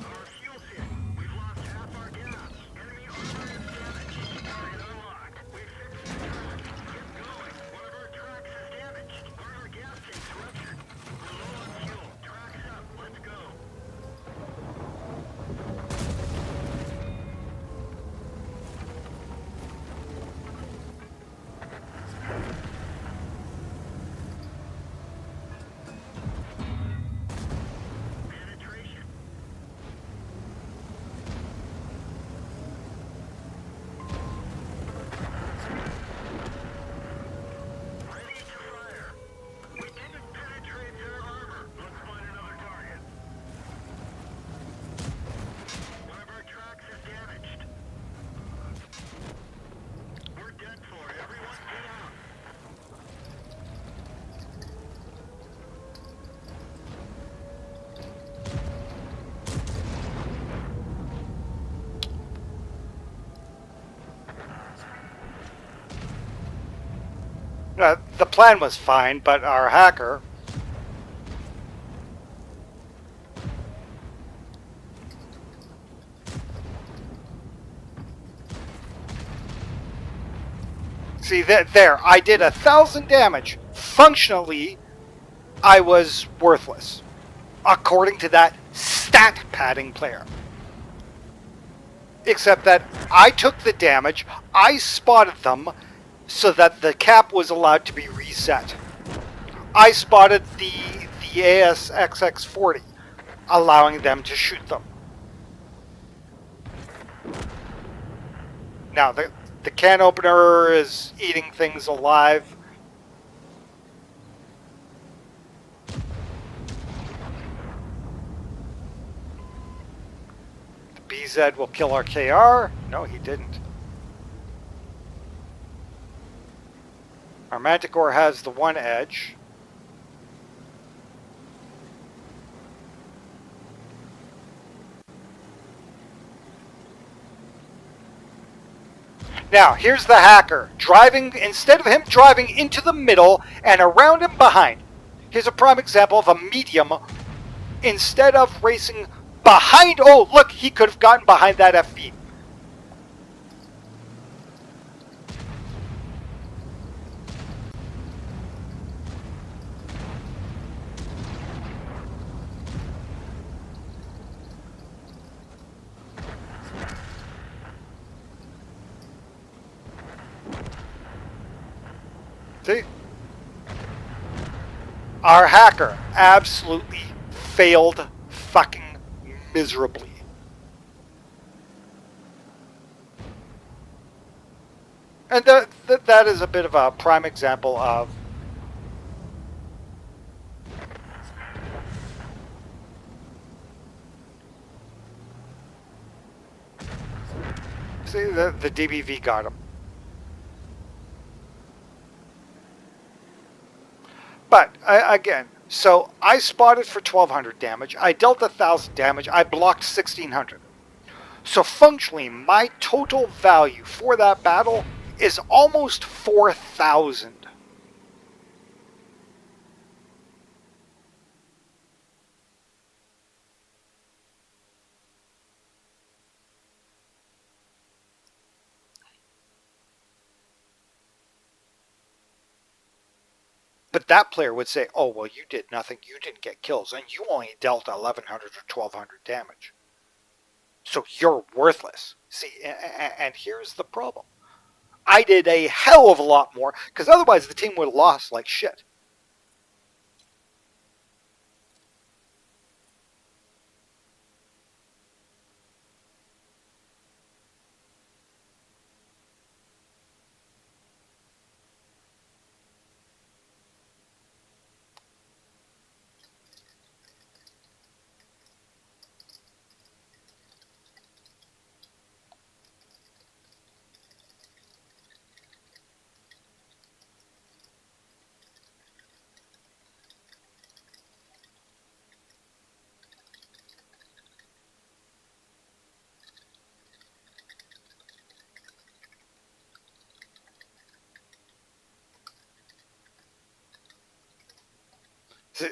Our fuel's hit. We've lost half our gas. Enemy armor is damaged. Target unlocked. We fixed the track. Keep going. One of our tracks is damaged. One of our gas tanks ruptured. We're low on fuel. Track's up. Let's go. Penetration. Ready to fire. We didn't penetrate their armor. Let's find another target. One of our tracks is damaged. We're dead for. Everyone get out. The plan was fine, but our hacker. See, there, I did 1,000 damage. Functionally, I was worthless, according to that stat padding player. Except that I took the damage, I spotted them, so that the cap was allowed to be reset. I spotted the ASXX-40, allowing them to shoot them. Now, the can opener is eating things alive. The BZ will kill our KR. No, he didn't. Our Manticore has the one edge. Now, here's the hacker, driving, instead of him driving into the middle and around and behind. Here's a prime example of a medium. Instead of racing behind, oh, look, he could have gotten behind that FV. See? Our hacker absolutely failed fucking miserably. And that is a bit of a prime example of see the DBV got him. But again, so I spotted for 1,200 damage. I dealt 1,000 damage. I blocked 1,600. So functionally, my total value for that battle is almost 4,000. But that player would say, oh, well, you did nothing. You didn't get kills, and you only dealt 1,100 or 1,200 damage. So you're worthless. See, and here's the problem. I did a hell of a lot more, because otherwise the team would have lost like shit.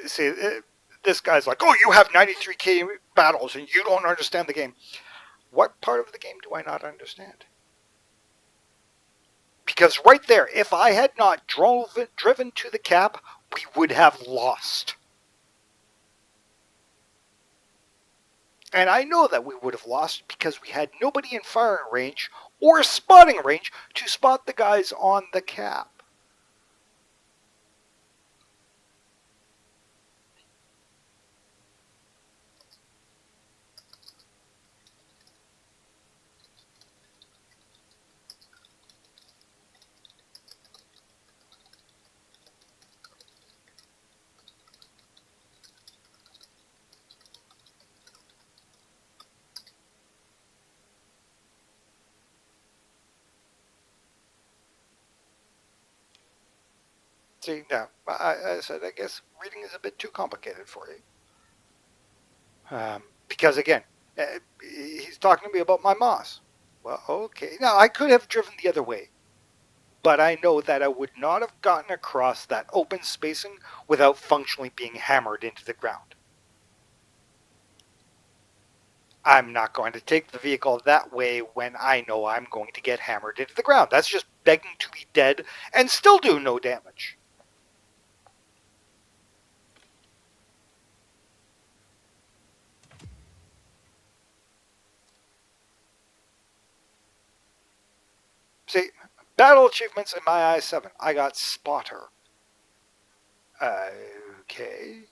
See, this guy's like, oh, you have 93k battles and you don't understand the game. What part of the game do I not understand? Because right there, if I had not driven to the cap, we would have lost. And I know that we would have lost because we had nobody in firing range or spotting range to spot the guys on the cap. See, now, I said, I guess reading is a bit too complicated for you. Because again, he's talking to me about my moss. Well, okay. Now, I could have driven the other way, but I know that I would not have gotten across that open spacing without functionally being hammered into the ground. I'm not going to take the vehicle that way when I know I'm going to get hammered into the ground. That's just begging to be dead and still do no damage. See, battle achievements in my i7. I got Spotter. Okay.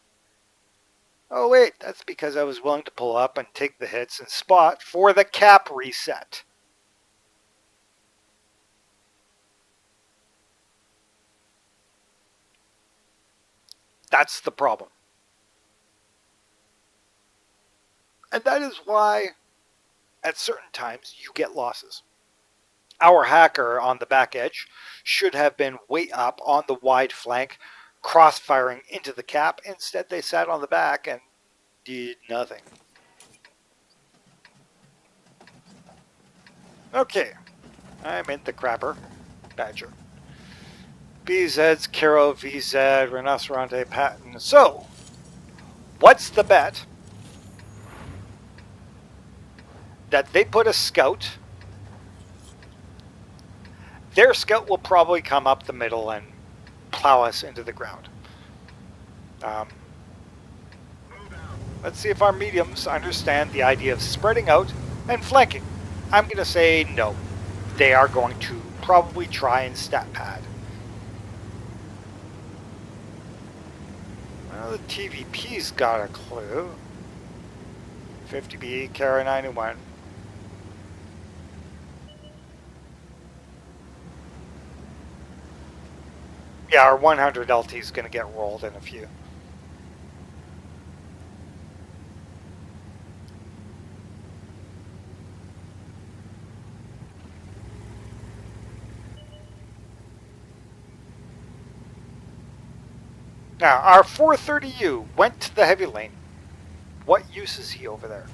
Oh wait, that's because I was willing to pull up and take the hits and spot for the cap reset. That's the problem. And that is why at certain times you get losses. Our hacker on the back edge should have been way up on the wide flank, cross-firing into the cap. Instead, they sat on the back and did nothing. Okay, I'm in the crapper. Badger. BZ's Caro, VZ, Rhinoceronte, Patton. So, what's the bet that they put a scout? Their scout will probably come up the middle and plow us into the ground. Let's see if our mediums understand the idea of spreading out and flanking. I'm going to say no. They are going to probably try and stat pad. Well, the TVP's got a clue. 50B, Kara 91. Yeah, our 100 LT is going to get rolled in a few. Now, our 430U went to the heavy lane. What use is he over there?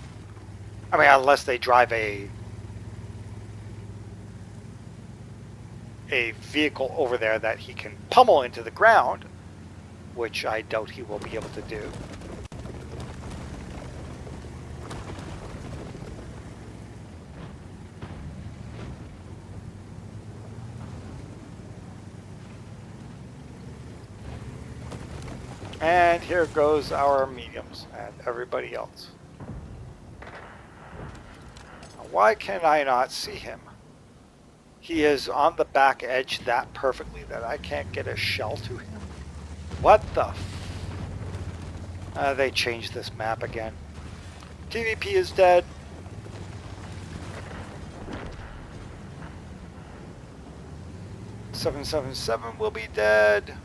I mean, unless they drive a vehicle over there that he can pummel into the ground, which I doubt he will be able to do. And here goes our mediums and everybody else. Now, why can I not see him? He is on the back edge that perfectly that I can't get a shell to him. What the they changed this map again. TVP is dead. "777" will be dead.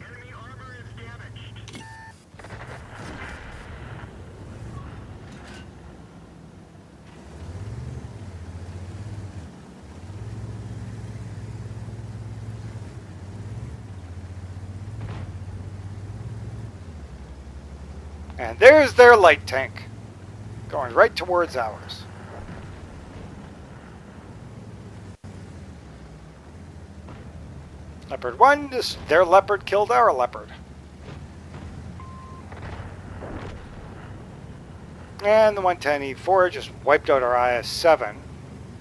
Enemy armor is damaged. And there's their light tank, going right towards ours. Leopard 1, their Leopard killed our Leopard. And the 110E4 just wiped out our IS-7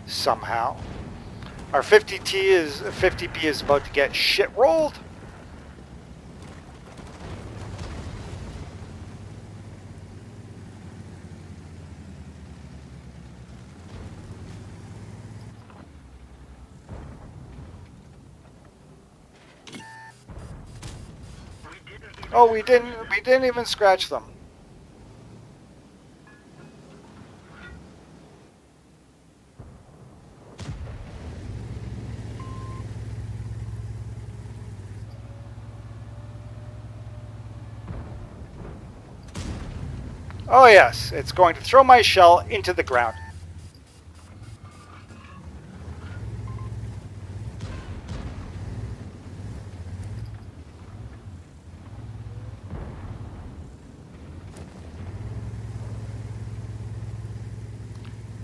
somehow. Our 50B is about to get shit rolled. Oh, we didn't even scratch them. Oh yes, it's going to throw my shell into the ground.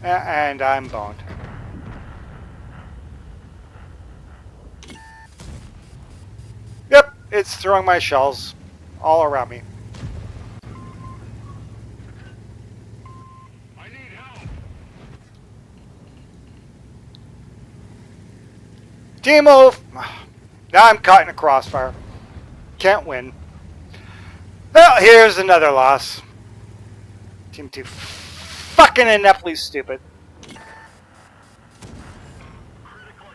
And I'm boned. Yep, it's throwing my shells all around me. I need help. Team move! Now I'm caught in a crossfire. Can't win. Well, here's another loss. Team 2 fucking ineptly stupid.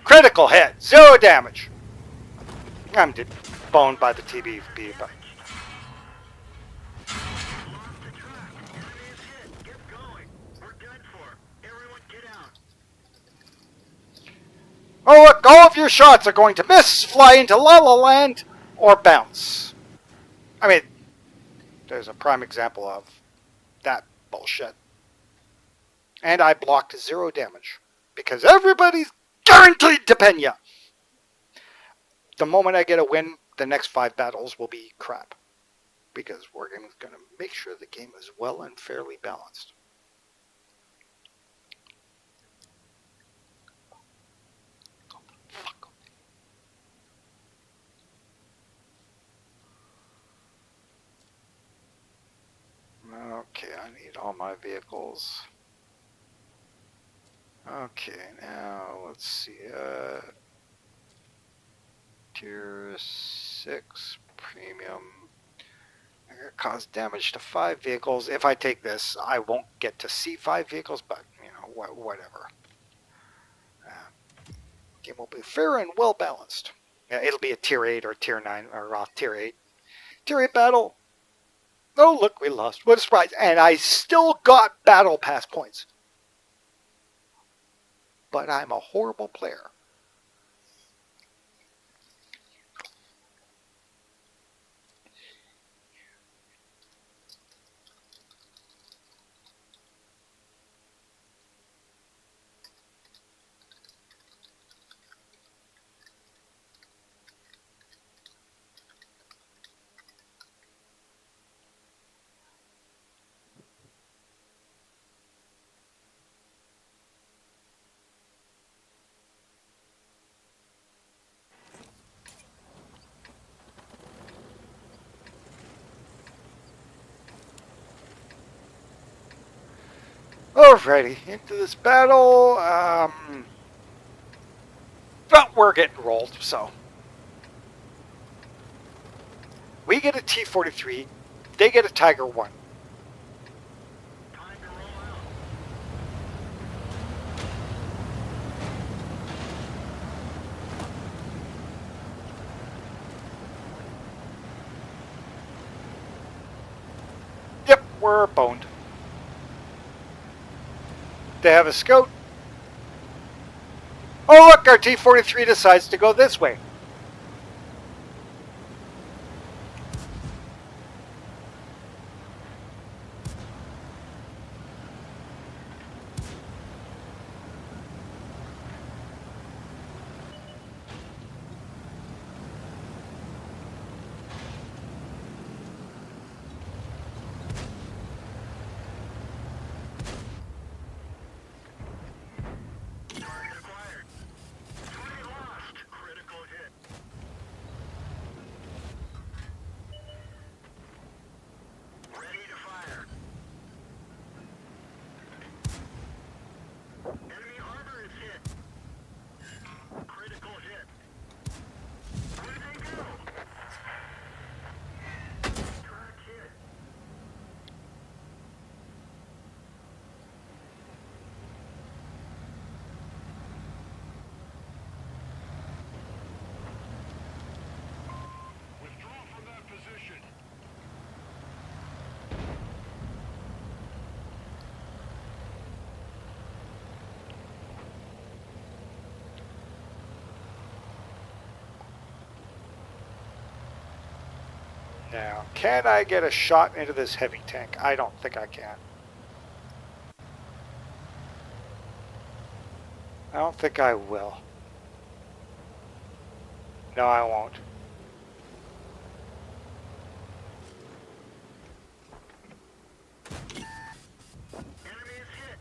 Critical hit. 0 damage. I'm boned by the TBP, but... Lost the track. Enemy is hit. Get going. We're done for. Everyone get out. Oh, look, all of your shots are going to miss, fly into La La Land, or bounce. I mean, there's a prime example of that bullshit. And I blocked 0 damage. Because everybody's guaranteed to pen ya. The moment I get a win, the next 5 battles will be crap. Because we're going to make sure the game is well and fairly balanced. Okay, I need all my vehicles. Okay, now let's see. Tier 6 premium. I'm gonna cause damage to 5 vehicles. If I take this, I won't get to see 5 vehicles, but you know, whatever. Game will be fair and well balanced. Yeah, it'll be a tier 8 or tier 9 or tier 8. Tier 8 battle. Oh, look, we lost. What a surprise. And I still got battle pass points. But I'm a horrible player. Alrighty, into this battle. But we're getting rolled, so. We get a T-43, they get a Tiger 1. Time to roll out. Yep, we're boned. They have a scout. Oh look, our T-43 decides to go this way. Target acquired. Target lost. Critical hit. Ready to fire. Enemy armor is hit. Critical hit. Where'd they go? Track hit. Withdraw from that position. Now, can I get a shot into this heavy tank? I don't think I can. I don't think I will. No, I won't. Enemy is hit.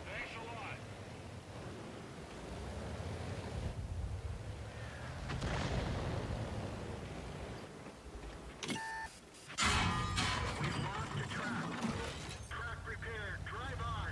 Thanks a lot. We've lost a track. Track repaired. Drive on.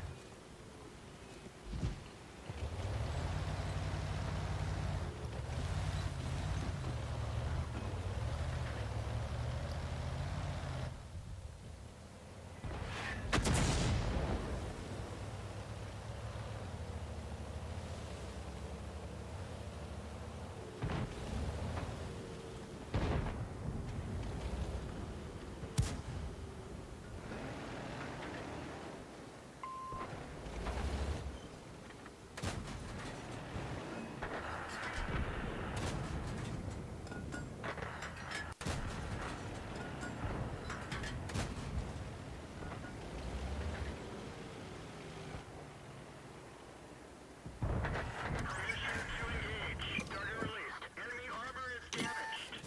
Permission to engage. Target released. Enemy armor is damaged.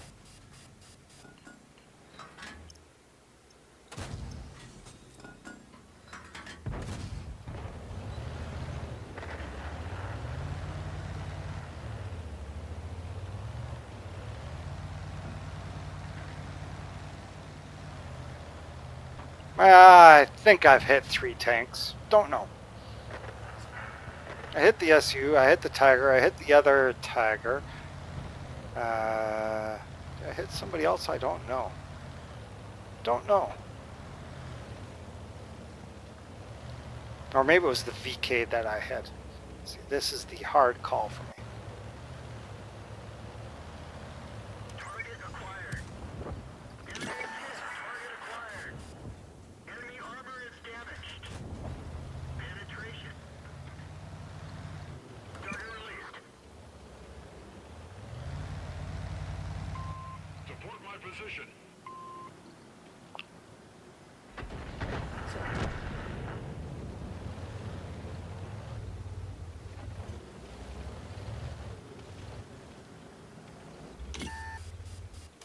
I think I've hit 3 tanks. Don't know. I hit the SU, I hit the Tiger, I hit the other Tiger. I hit somebody else, I don't know. Don't know. Or maybe it was the VK that I hit. See, this is the hard call for me. Target acquired. Enemy is hit. Target acquired. Enemy armor is damaged. Penetration. Target released. Support my position.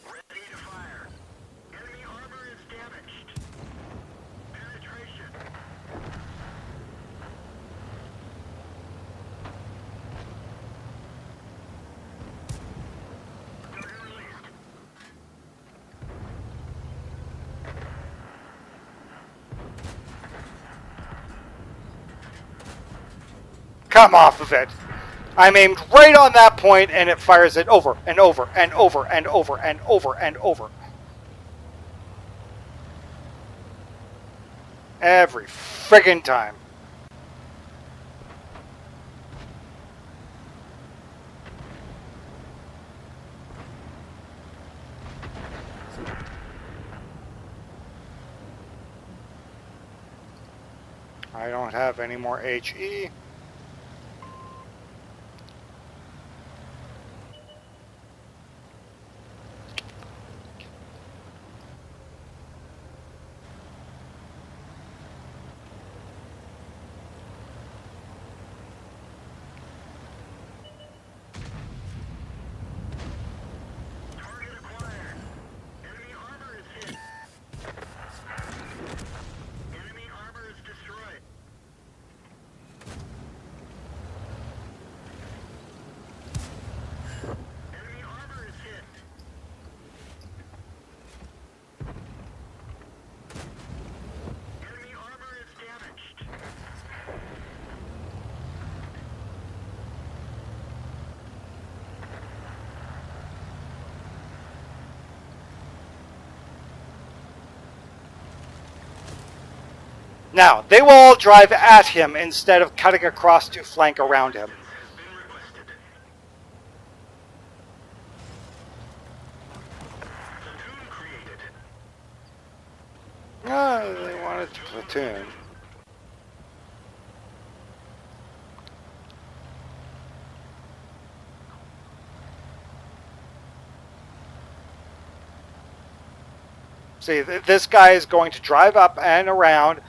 Ready to fire. Enemy armor is damaged. Penetration. Come off of it. I'm aimed right on that point, and it fires it over and over and over and over and over and over. Every friggin' time. I don't have any more HE. Target acquired. Enemy armor is hit. Enemy armor is destroyed. Enemy armor is hit. Enemy armor is damaged. Now, they will all drive at him instead of cutting across to flank around him. Has been requested. Platoon created. They wanted to platoon. See, this guy is going to drive up and around.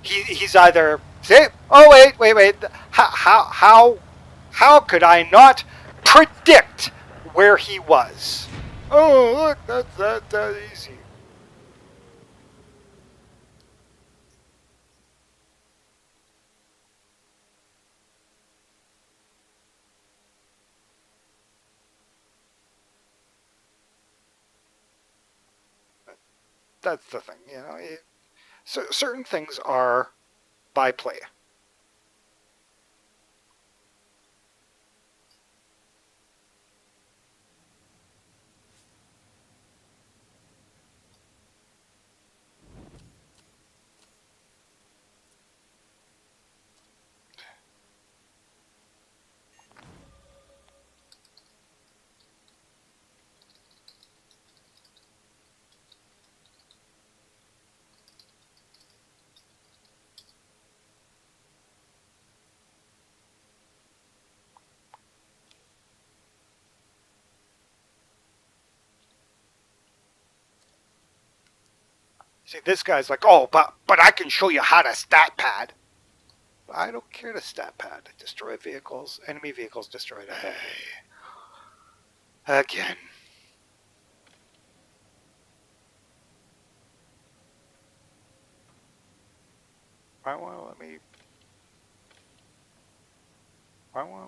He's either see. Oh wait. How could I not predict where he was? Oh look, that's easy. That's the thing, you know. So certain things are by play. See, this guy's like, oh, but I can show you how to stat pad. I don't care to stat pad. Destroy vehicles. Enemy vehicles destroyed. Hey. Again. Why won't it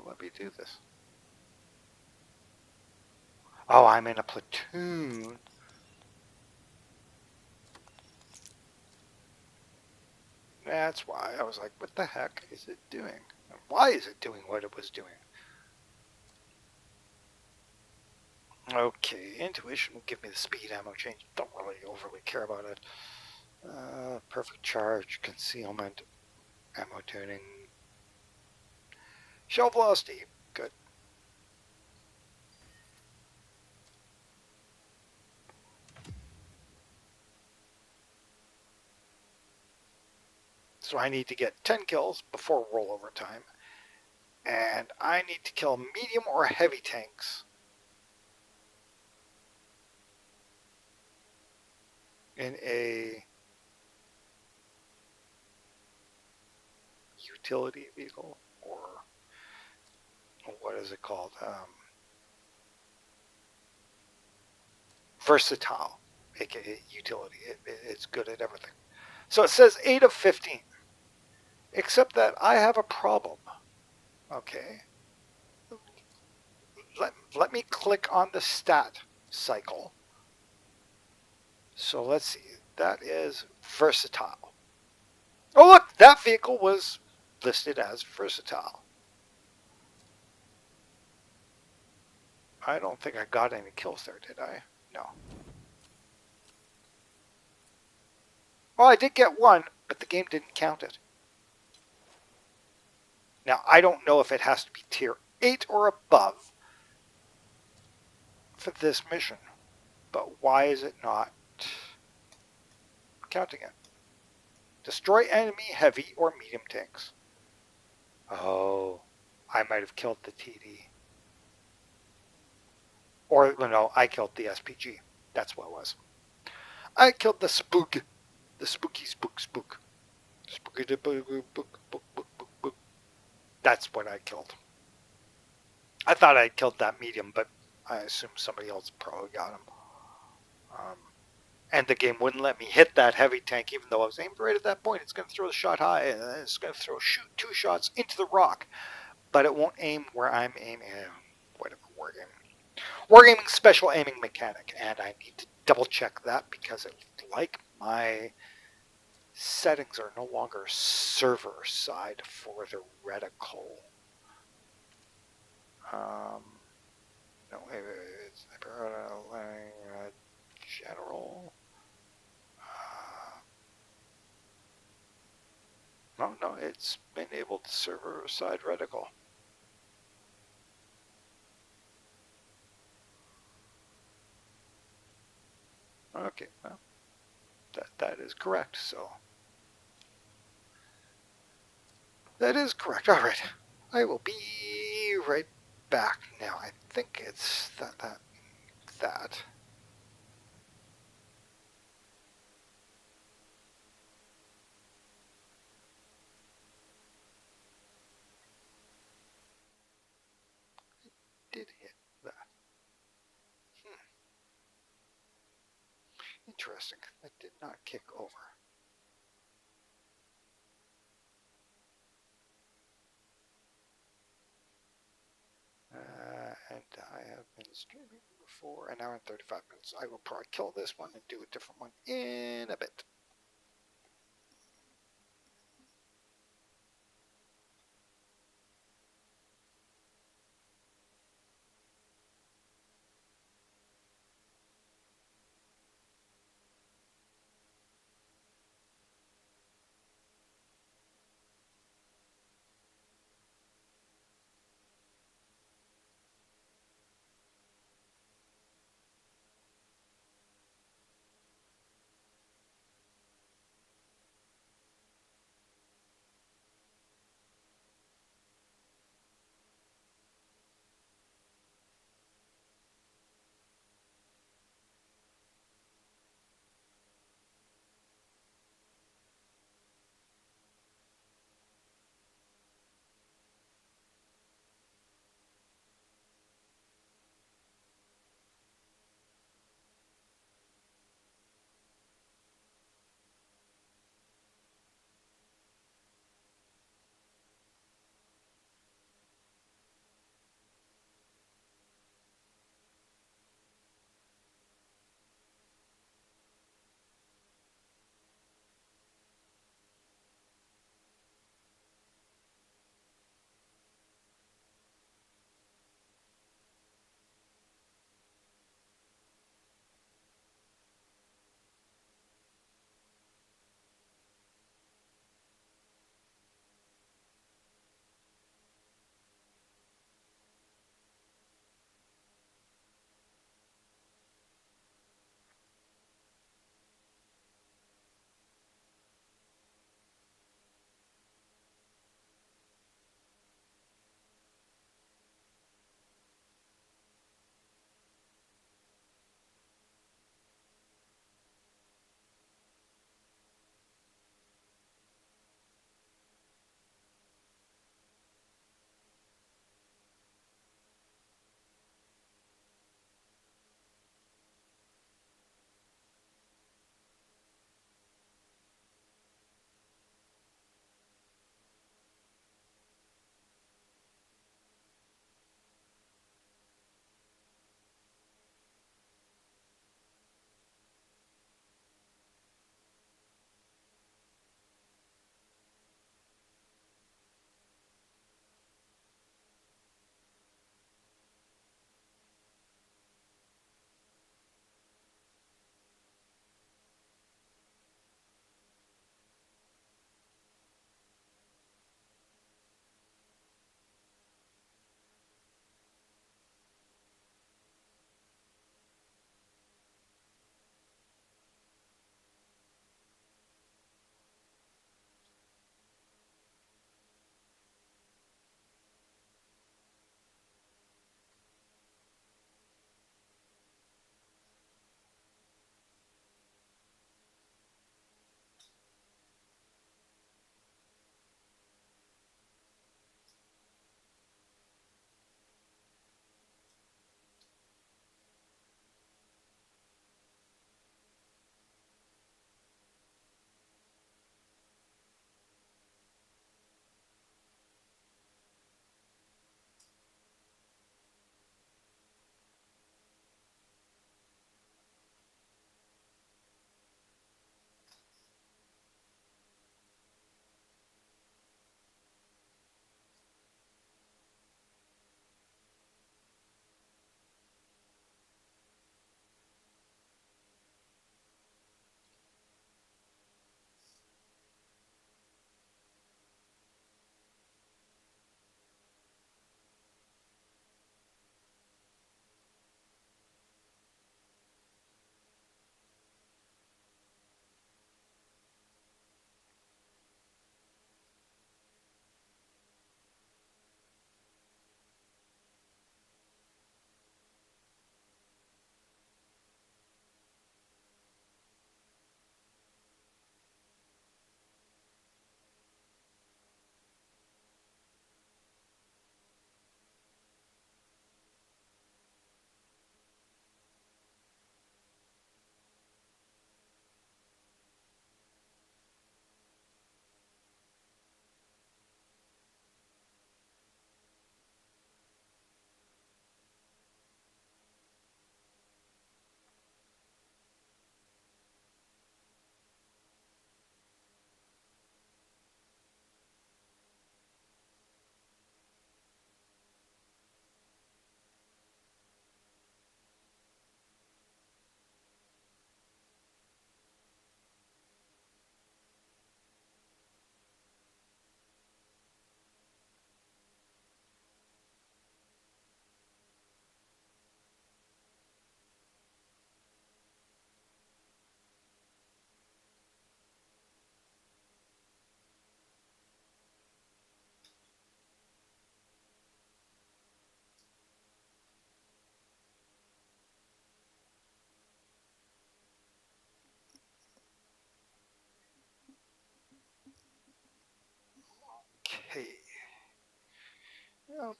let me do this? Oh, I'm in a platoon. That's why I was like, what the heck is it doing? And why is it doing what it was doing? Okay, intuition will give me the speed ammo change. Don't really overly care about it. Perfect charge, concealment, ammo tuning, shell velocity. Good. So I need to get 10 kills before rollover time. And I need to kill medium or heavy tanks in a utility vehicle, or what is it called? Versatile, aka utility. It's good at everything. So it says 8 of 15. Except that I have a problem. Okay. Let me click on the stat cycle. So let's see. That is versatile. Oh look, that vehicle was listed as versatile. I don't think I got any kills there, did I? No. Well, I did get one, but the game didn't count it. Now, I don't know if it has to be tier 8 or above for this mission, but why is it not counting it? Destroy enemy heavy or medium tanks. Oh, I might have killed the TD. Or, no, I killed the SPG. That's what it was. I killed the spook. The spooky spook. Spooky book. That's what I killed. I thought I killed that medium, but I assume somebody else probably got him. And the game wouldn't let me hit that heavy tank, even though I was aimed right at that point. It's going to throw the shot high, and it's going to shoot 2 shots into the rock, but it won't aim where I'm aiming. Whatever, wargaming. Wargaming special aiming mechanic, and I need to double check that because it's like my settings are no longer server side for the reticle. No, it's general. No, it's enabled server side reticle. Okay, well, that is correct. So that is correct. All right, I will be right back. Now I think it's that. Did hit that. Interesting. That did not kick over. And I have been streaming for an hour and 35 minutes. I will probably kill this one and do a different one in a bit.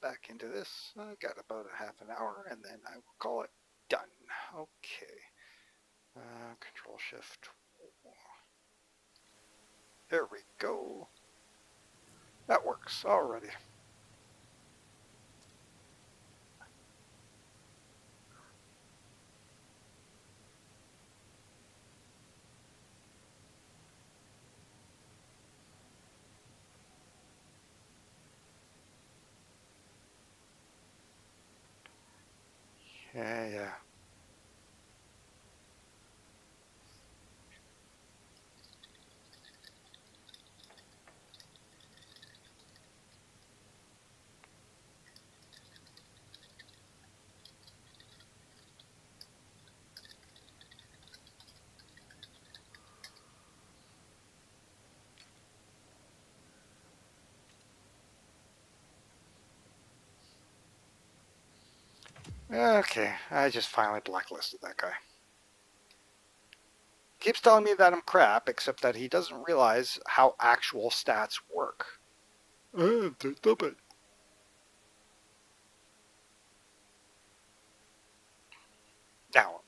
back into this. I got about a half an hour, and then I will call it done. Okay. Control Shift. There we go. That works already. Yeah. Okay, I just finally blacklisted that guy. Keeps telling me that I'm crap, except that he doesn't realize how actual stats work. Stop it. Now,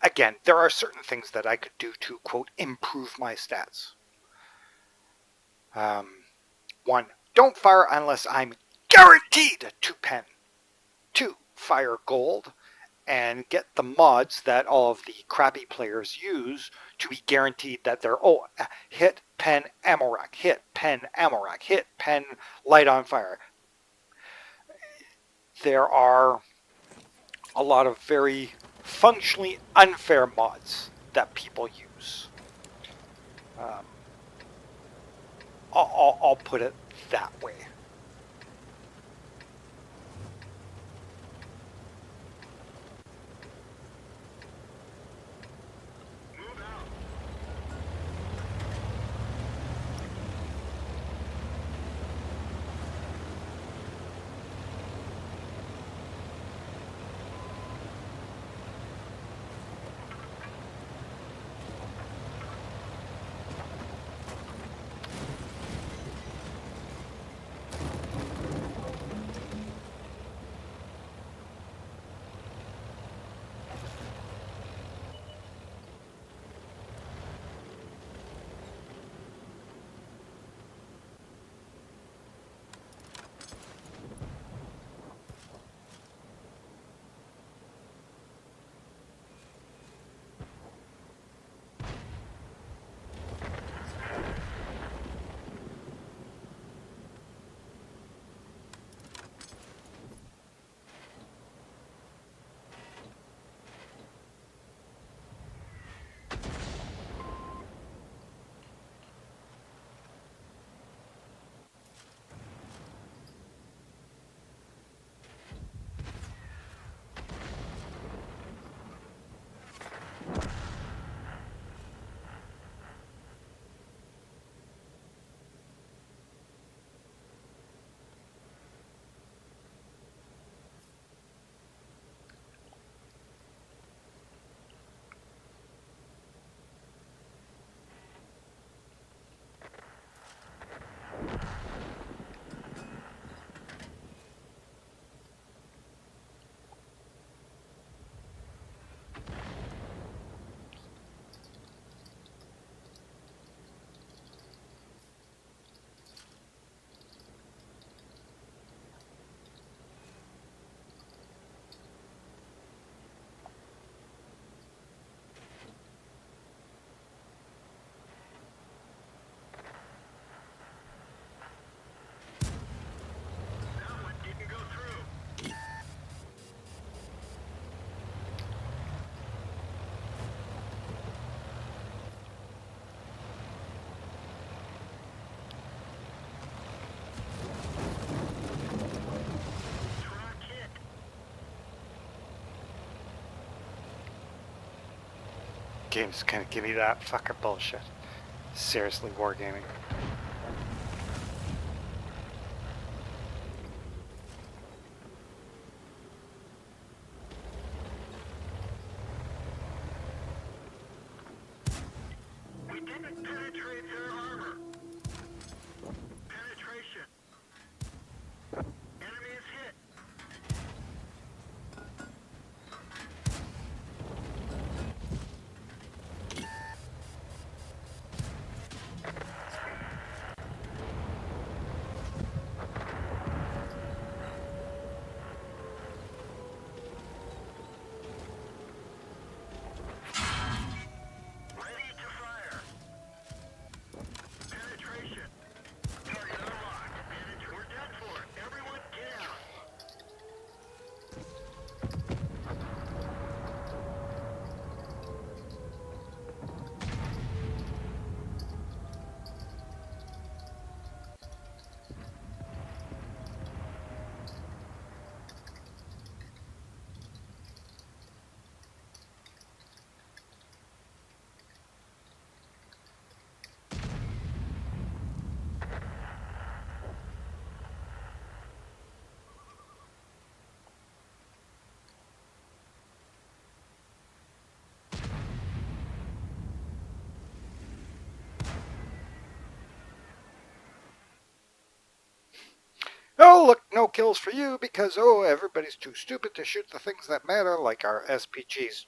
again, there are certain things that I could do to, quote, improve my stats. One, don't fire unless I'm guaranteed to pen. Two, fire gold and get the mods that all of the crappy players use to be guaranteed that they're, hit, pen, ammo rack, hit, pen, ammo rack, hit, pen, light on fire. There are a lot of very functionally unfair mods that people use. I'll put it that way. Move out. That one didn't go through. Truck hit. Games kind of give me that fucking bullshit. Seriously, wargaming. We didn't penetrate their armor. Penetration. Enemy is hit. Oh, look, no kills for you because, oh, everybody's too stupid to shoot the things that matter, like our SPGs.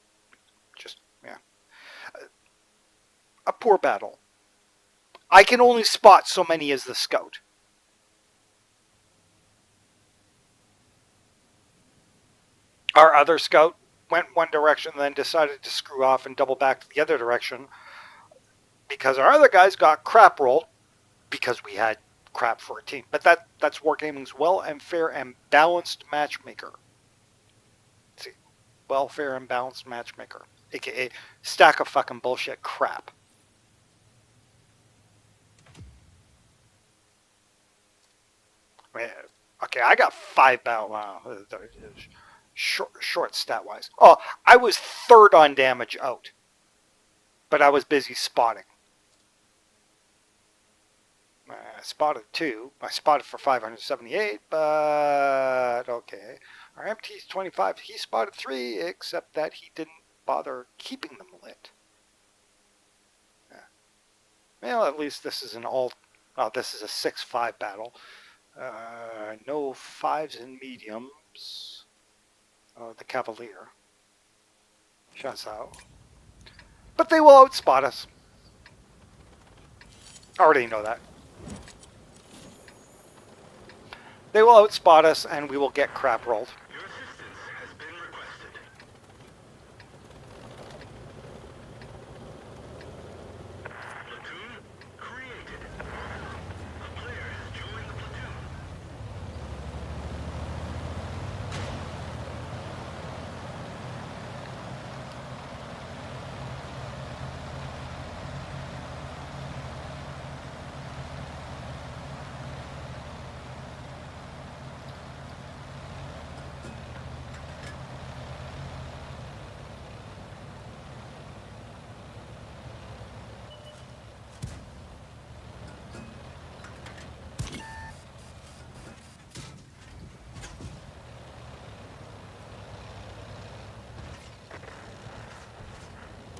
Just, yeah. A poor battle. I can only spot so many as the scout. Our other scout went one direction, then decided to screw off and double back to the other direction because our other guys got crap rolled because we had crap for a team. But that's Wargaming's well and fair and balanced matchmaker. See, well, fair and balanced matchmaker, aka stack of fucking bullshit crap. Okay, I got 5 battle. Wow, short stat wise. Oh, I was third on damage out, but I was busy spotting. I spotted 2. I spotted for 578, but okay. Our MT's 25. He spotted 3, except that he didn't bother keeping them lit. Yeah. Well, at least this is an all. Oh, this is a 6-5 battle. No 5s and mediums. The Cavalier. Shuts out. But they will outspot us. Already know that. They will outspot us and we will get crap rolled. Your assistance has been requested. Platoon created. A player has joined the platoon.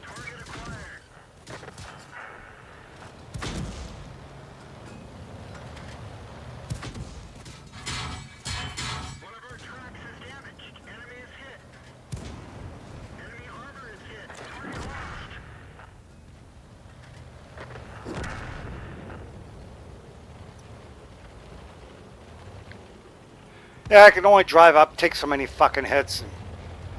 Target acquired. One of our tracks is damaged. Enemy is hit. Enemy armor is hit. Target lost. Yeah, I can only drive up, take so many fucking hits.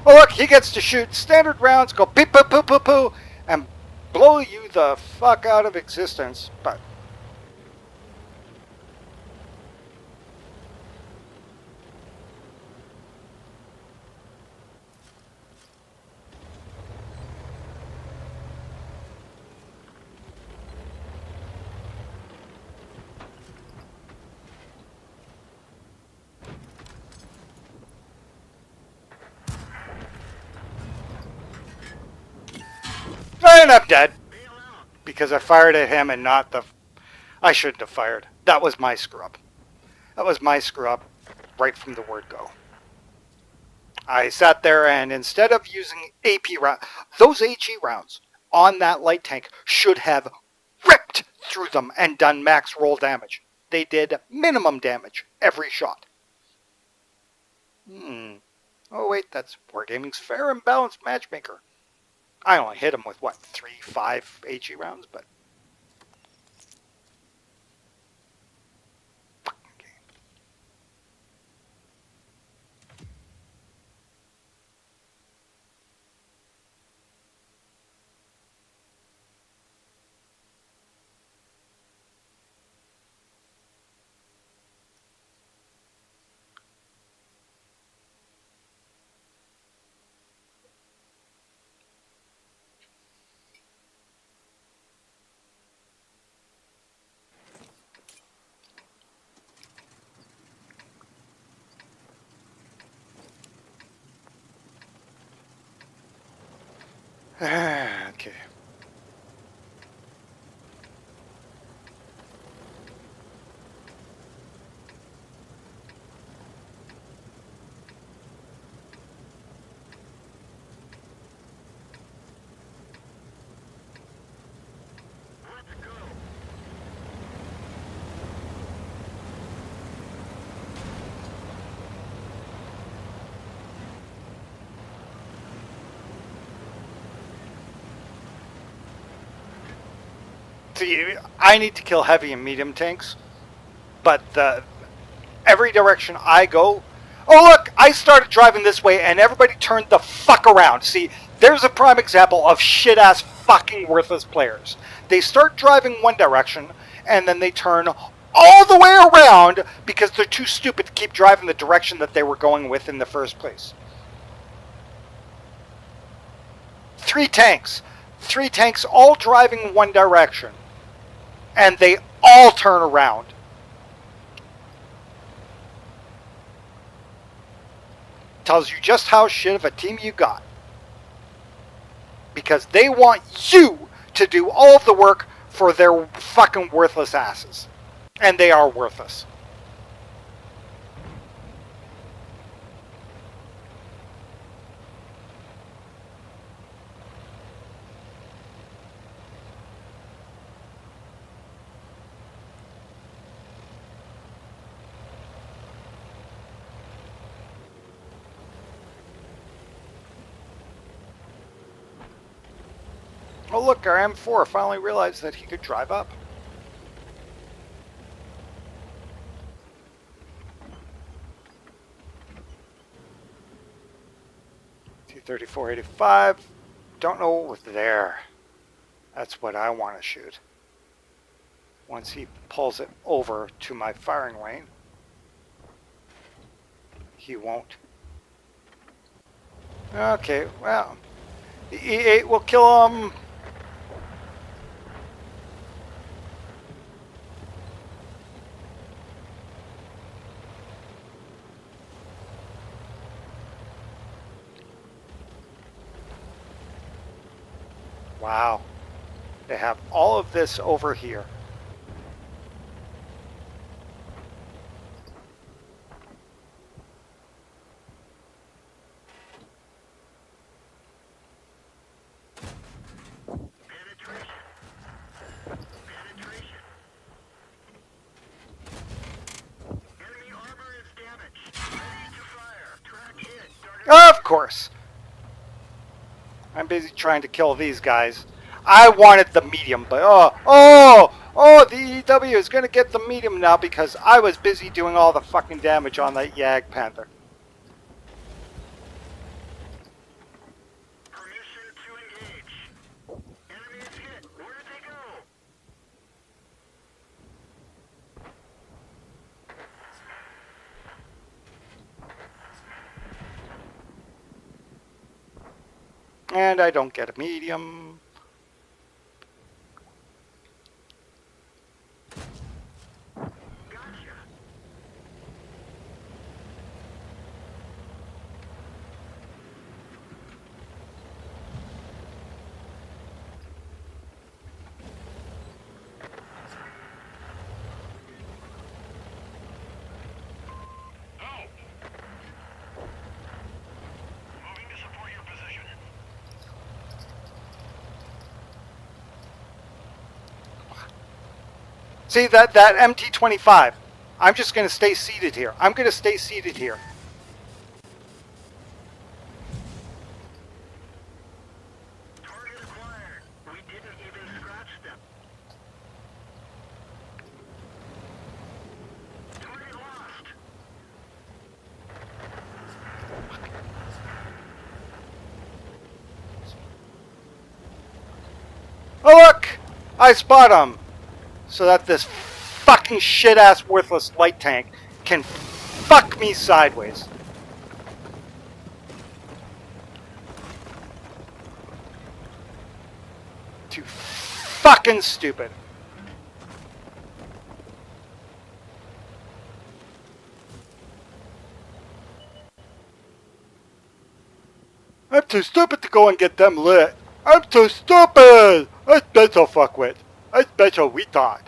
Oh look, he gets to shoot standard rounds, go beep poo poo poo poo, and blow you the fuck out of existence. But and I'm dead Bail out. because I fired at him and not the. I shouldn't have fired. That was my screw up. That was my screw up, right from the word go. I sat there and instead of using AP round, those HE rounds on that light tank should have ripped through them and done max roll damage. They did minimum damage every shot. Oh wait, that's Wargaming's fair and balanced matchmaker. I only hit him with what, 3, 5 HE rounds, but fucking game. Okay. Let's go. See, I need to kill heavy and medium tanks, but every direction I go. Oh look, I started driving this way and everybody turned the fuck around. See, there's a prime example of shit ass fucking worthless players. They start driving one direction and then they turn all the way around because they're too stupid to keep driving the direction that they were going with in the first place. Three tanks all driving one direction, and they all turn around. Tells you just how shit of a team you got. Because they want you to do all of the work for their fucking worthless asses. And they are worthless. Oh look, our M4 finally realized that he could drive up. T-3485. Don't know what was there. That's what I want to shoot. Once he pulls it over to my firing lane, he won't. Okay, well, the E8 will kill him. Wow. They have all of this over here. Of course. I'm busy trying to kill these guys. I wanted the medium, but the EW is going to get the medium now because I was busy doing all the fucking damage on that Yag Panther. Permission to engage. Enemies hit. Where did they go? And I don't get a medium. Gotcha. Help! Moving to support your position. See that MT-25. I'm just going to stay seated here. I'm going to stay seated here. Target acquired. We didn't even scratch them. Target lost. Oh look! I spot him! So that this fucking shit-ass worthless light tank can fuck me sideways. Too fucking stupid. I'm too stupid to go and get them lit. I'm too stupid! I special fuckwit. I special retard.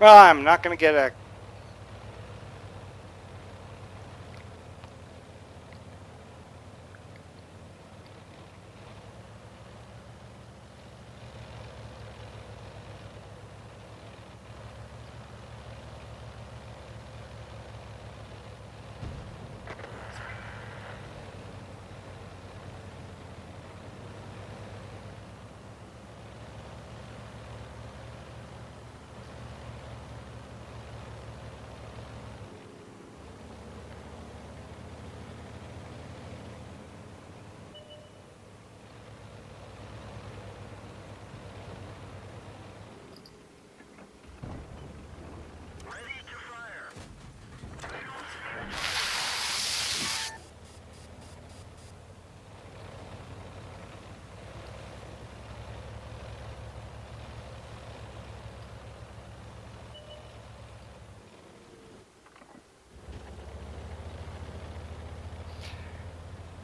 Well, I'm not going to get a... Ready to fire.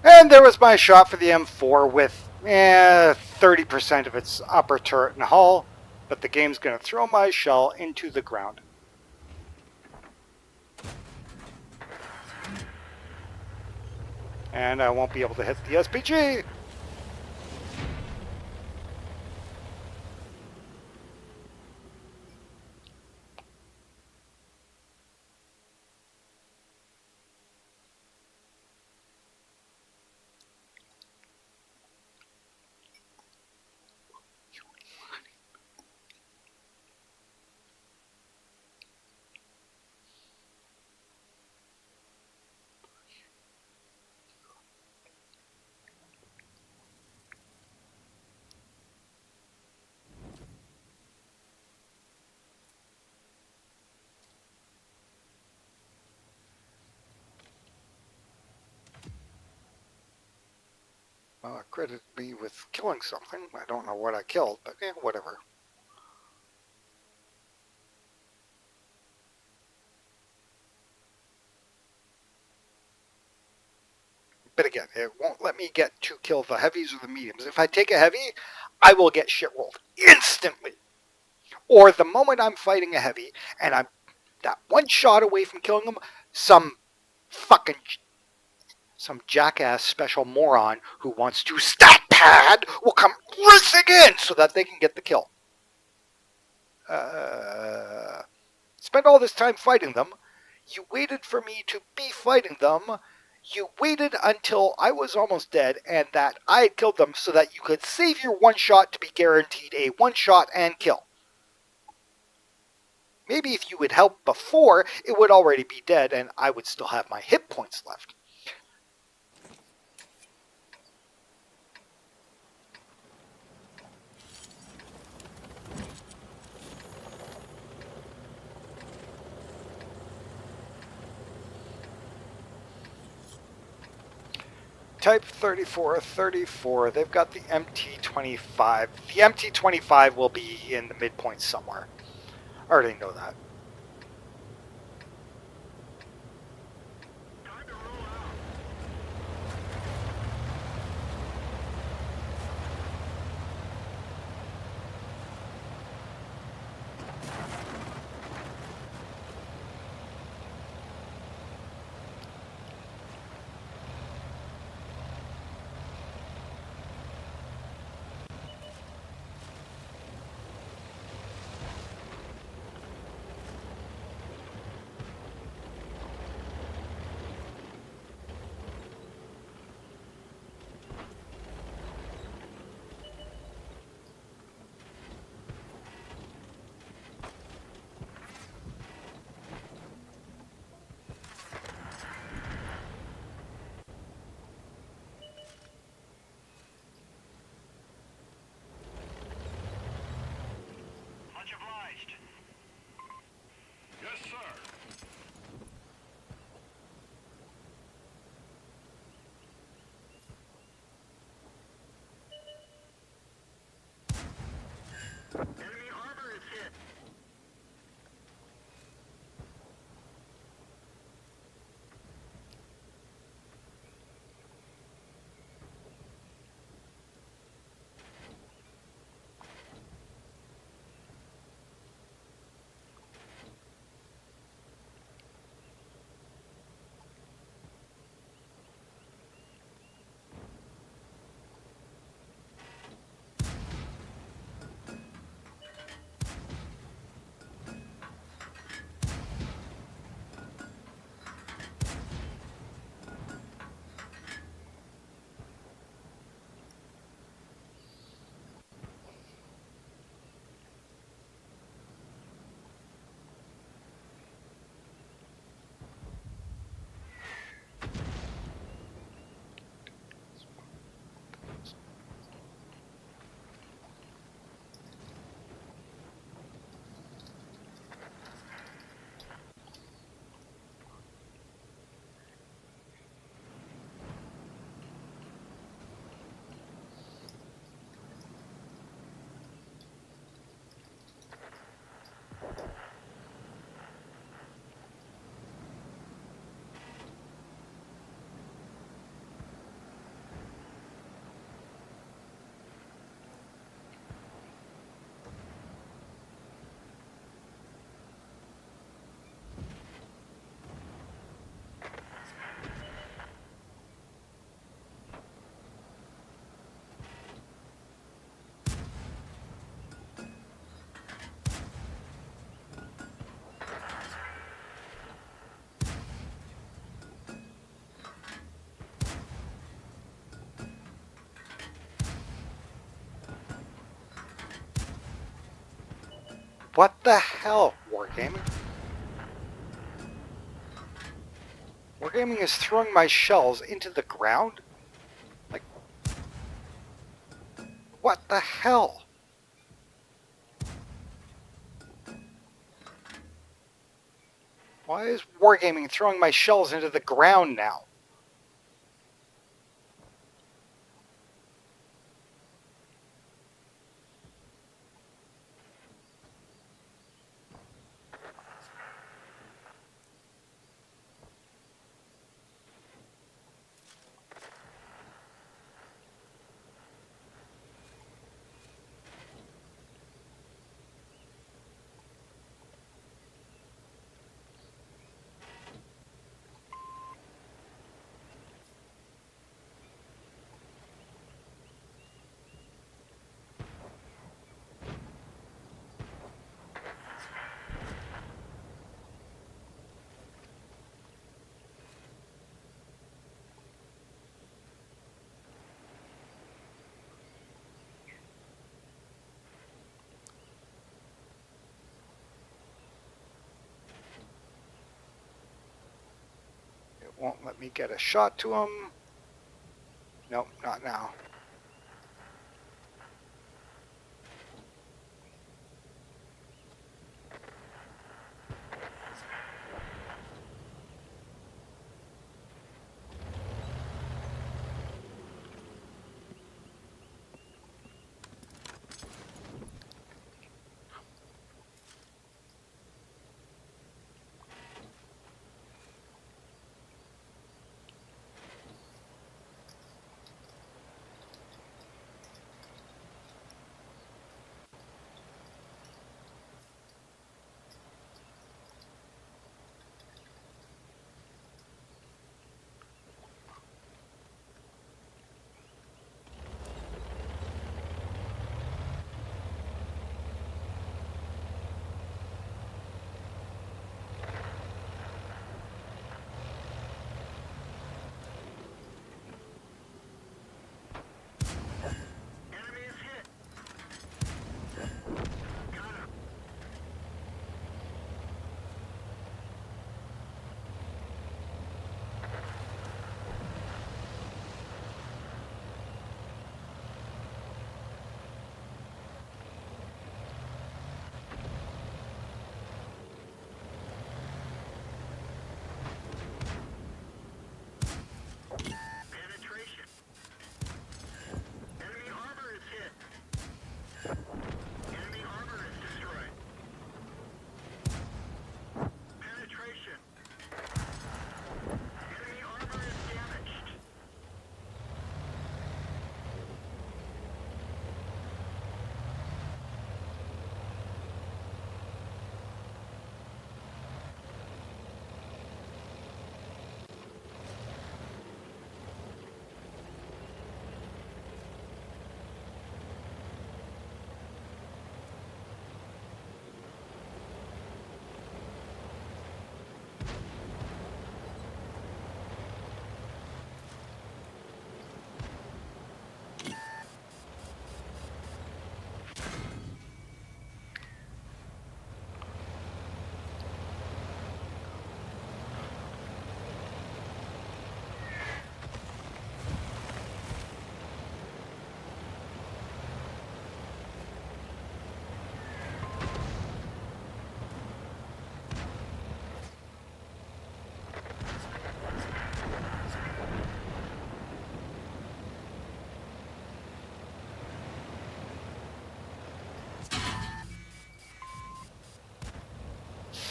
And there was my shot for the M4 with 30% of its upper turret and hull, but the game's going to throw my shell into the ground. And I won't be able to hit the SPG. Well, it credited me with killing something. I don't know what I killed, but whatever. But again, it won't let me get to kill the heavies or the mediums. If I take a heavy, I will get shit rolled instantly. Or the moment I'm fighting a heavy and I'm that one shot away from killing them, some fucking jackass special moron who wants to stat pad will come racing in so that they can get the kill. Spent all this time fighting them. You waited for me to be fighting them. You waited until I was almost dead and that I had killed them so that you could save your one shot to be guaranteed a one shot and kill. Maybe if you would help before, it would already be dead and I would still have my hit points left. Type 34, 34. They've got the MT-25. The MT-25 will be in the midpoint somewhere. I already know that. Time to roll out. Much obliged. Yes, sir. Enemy armor is hit. What the hell, Wargaming? Wargaming is throwing my shells into the ground? Like, what the hell? Why is Wargaming throwing my shells into the ground now? It won't let me get a shot to him. Nope, not now.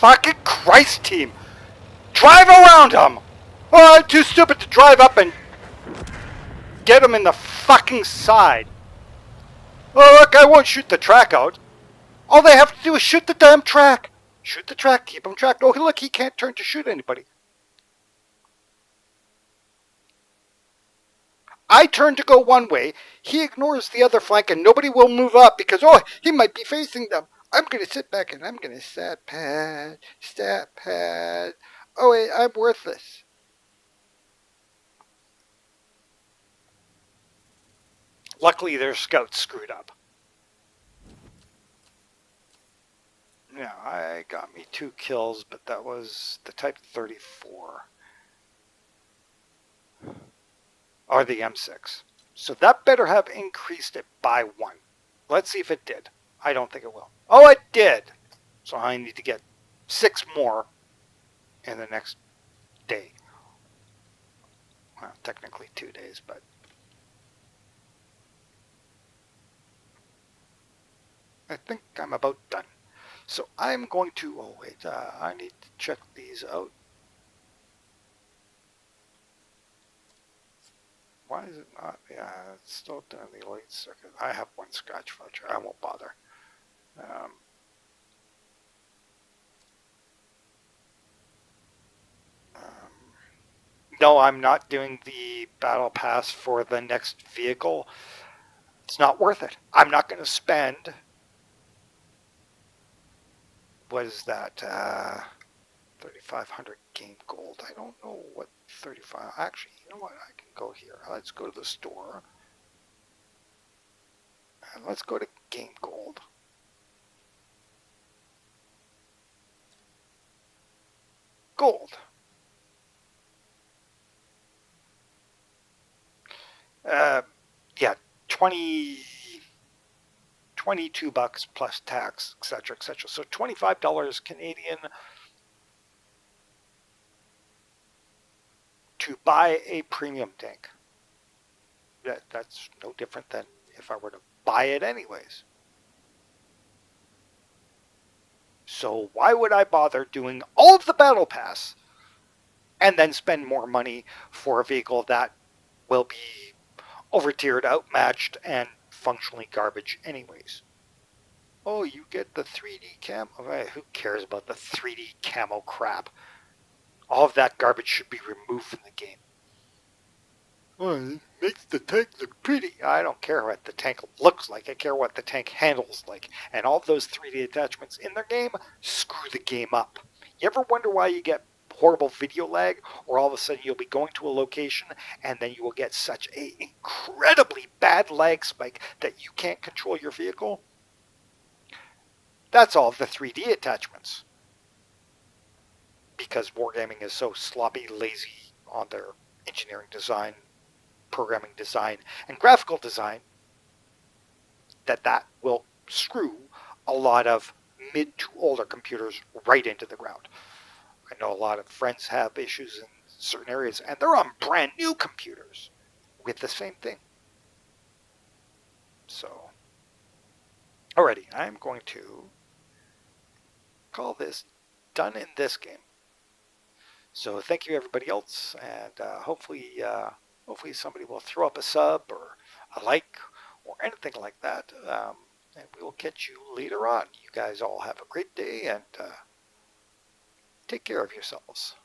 fucking Christ, team! Drive around them! Oh, I'm too stupid to drive up and get them in the fucking side. Oh, look, I won't shoot the track out. All they have to do is shoot the damn track. Shoot the track, keep them tracked. Oh, look, he can't turn to shoot anybody. I turn to go one way, he ignores the other flank, and nobody will move up because, oh, he might be facing them. I'm going to sit back and I'm going to stat pad. Oh, wait, I'm worthless. Luckily, their scouts screwed up. Yeah, I got me 2 kills, but that was the Type 34. Or the M6. So that better have increased it by 1. Let's see if it did. I don't think it will. Oh, it did! So I need to get 6 more in the next day. Well, technically 2 days, but... I think I'm about done. So I'm going to... Oh, wait. I need to check these out. Why is it not? Yeah, it's still doing the elite circuit. I have 1 scratch voucher. I won't bother. No, I'm not doing the battle pass for the next vehicle. It's not worth it. I'm not going to spend... What is that? 3,500 game gold. I don't know what 35... Actually, you know what? I can go here. Let's go to the store. And let's go to game gold. Gold. Yeah, 22 bucks plus tax, etc., etc. So $25 Canadian to buy a premium tank. That's no different than if I were to buy it anyways. So why would I bother doing all of the battle pass and then spend more money for a vehicle that will be over-tiered, outmatched, and functionally garbage anyways? Oh, you get the 3D cam? Okay, who cares about the 3D camo crap? All of that garbage should be removed from the game. Oh, it makes the tank look pretty. I don't care what the tank looks like. I care what the tank handles like. And all of those 3D attachments in their game screw the game up. You ever wonder why you get horrible video lag, or all of a sudden you'll be going to a location and then you will get such an incredibly bad lag spike that you can't control your vehicle? That's all of the 3D attachments. Because wargaming is so sloppy, lazy on their engineering design, programming design, and graphical design, that will screw a lot of mid to older computers right into the ground. I know a lot of friends have issues in certain areas, and they're on brand new computers with the same thing. So, alrighty, I'm going to call this done in this game. So thank you everybody else, and hopefully somebody will throw up a sub or a like or anything like that, and we will catch you later on. You guys all have a great day, and take care of yourselves.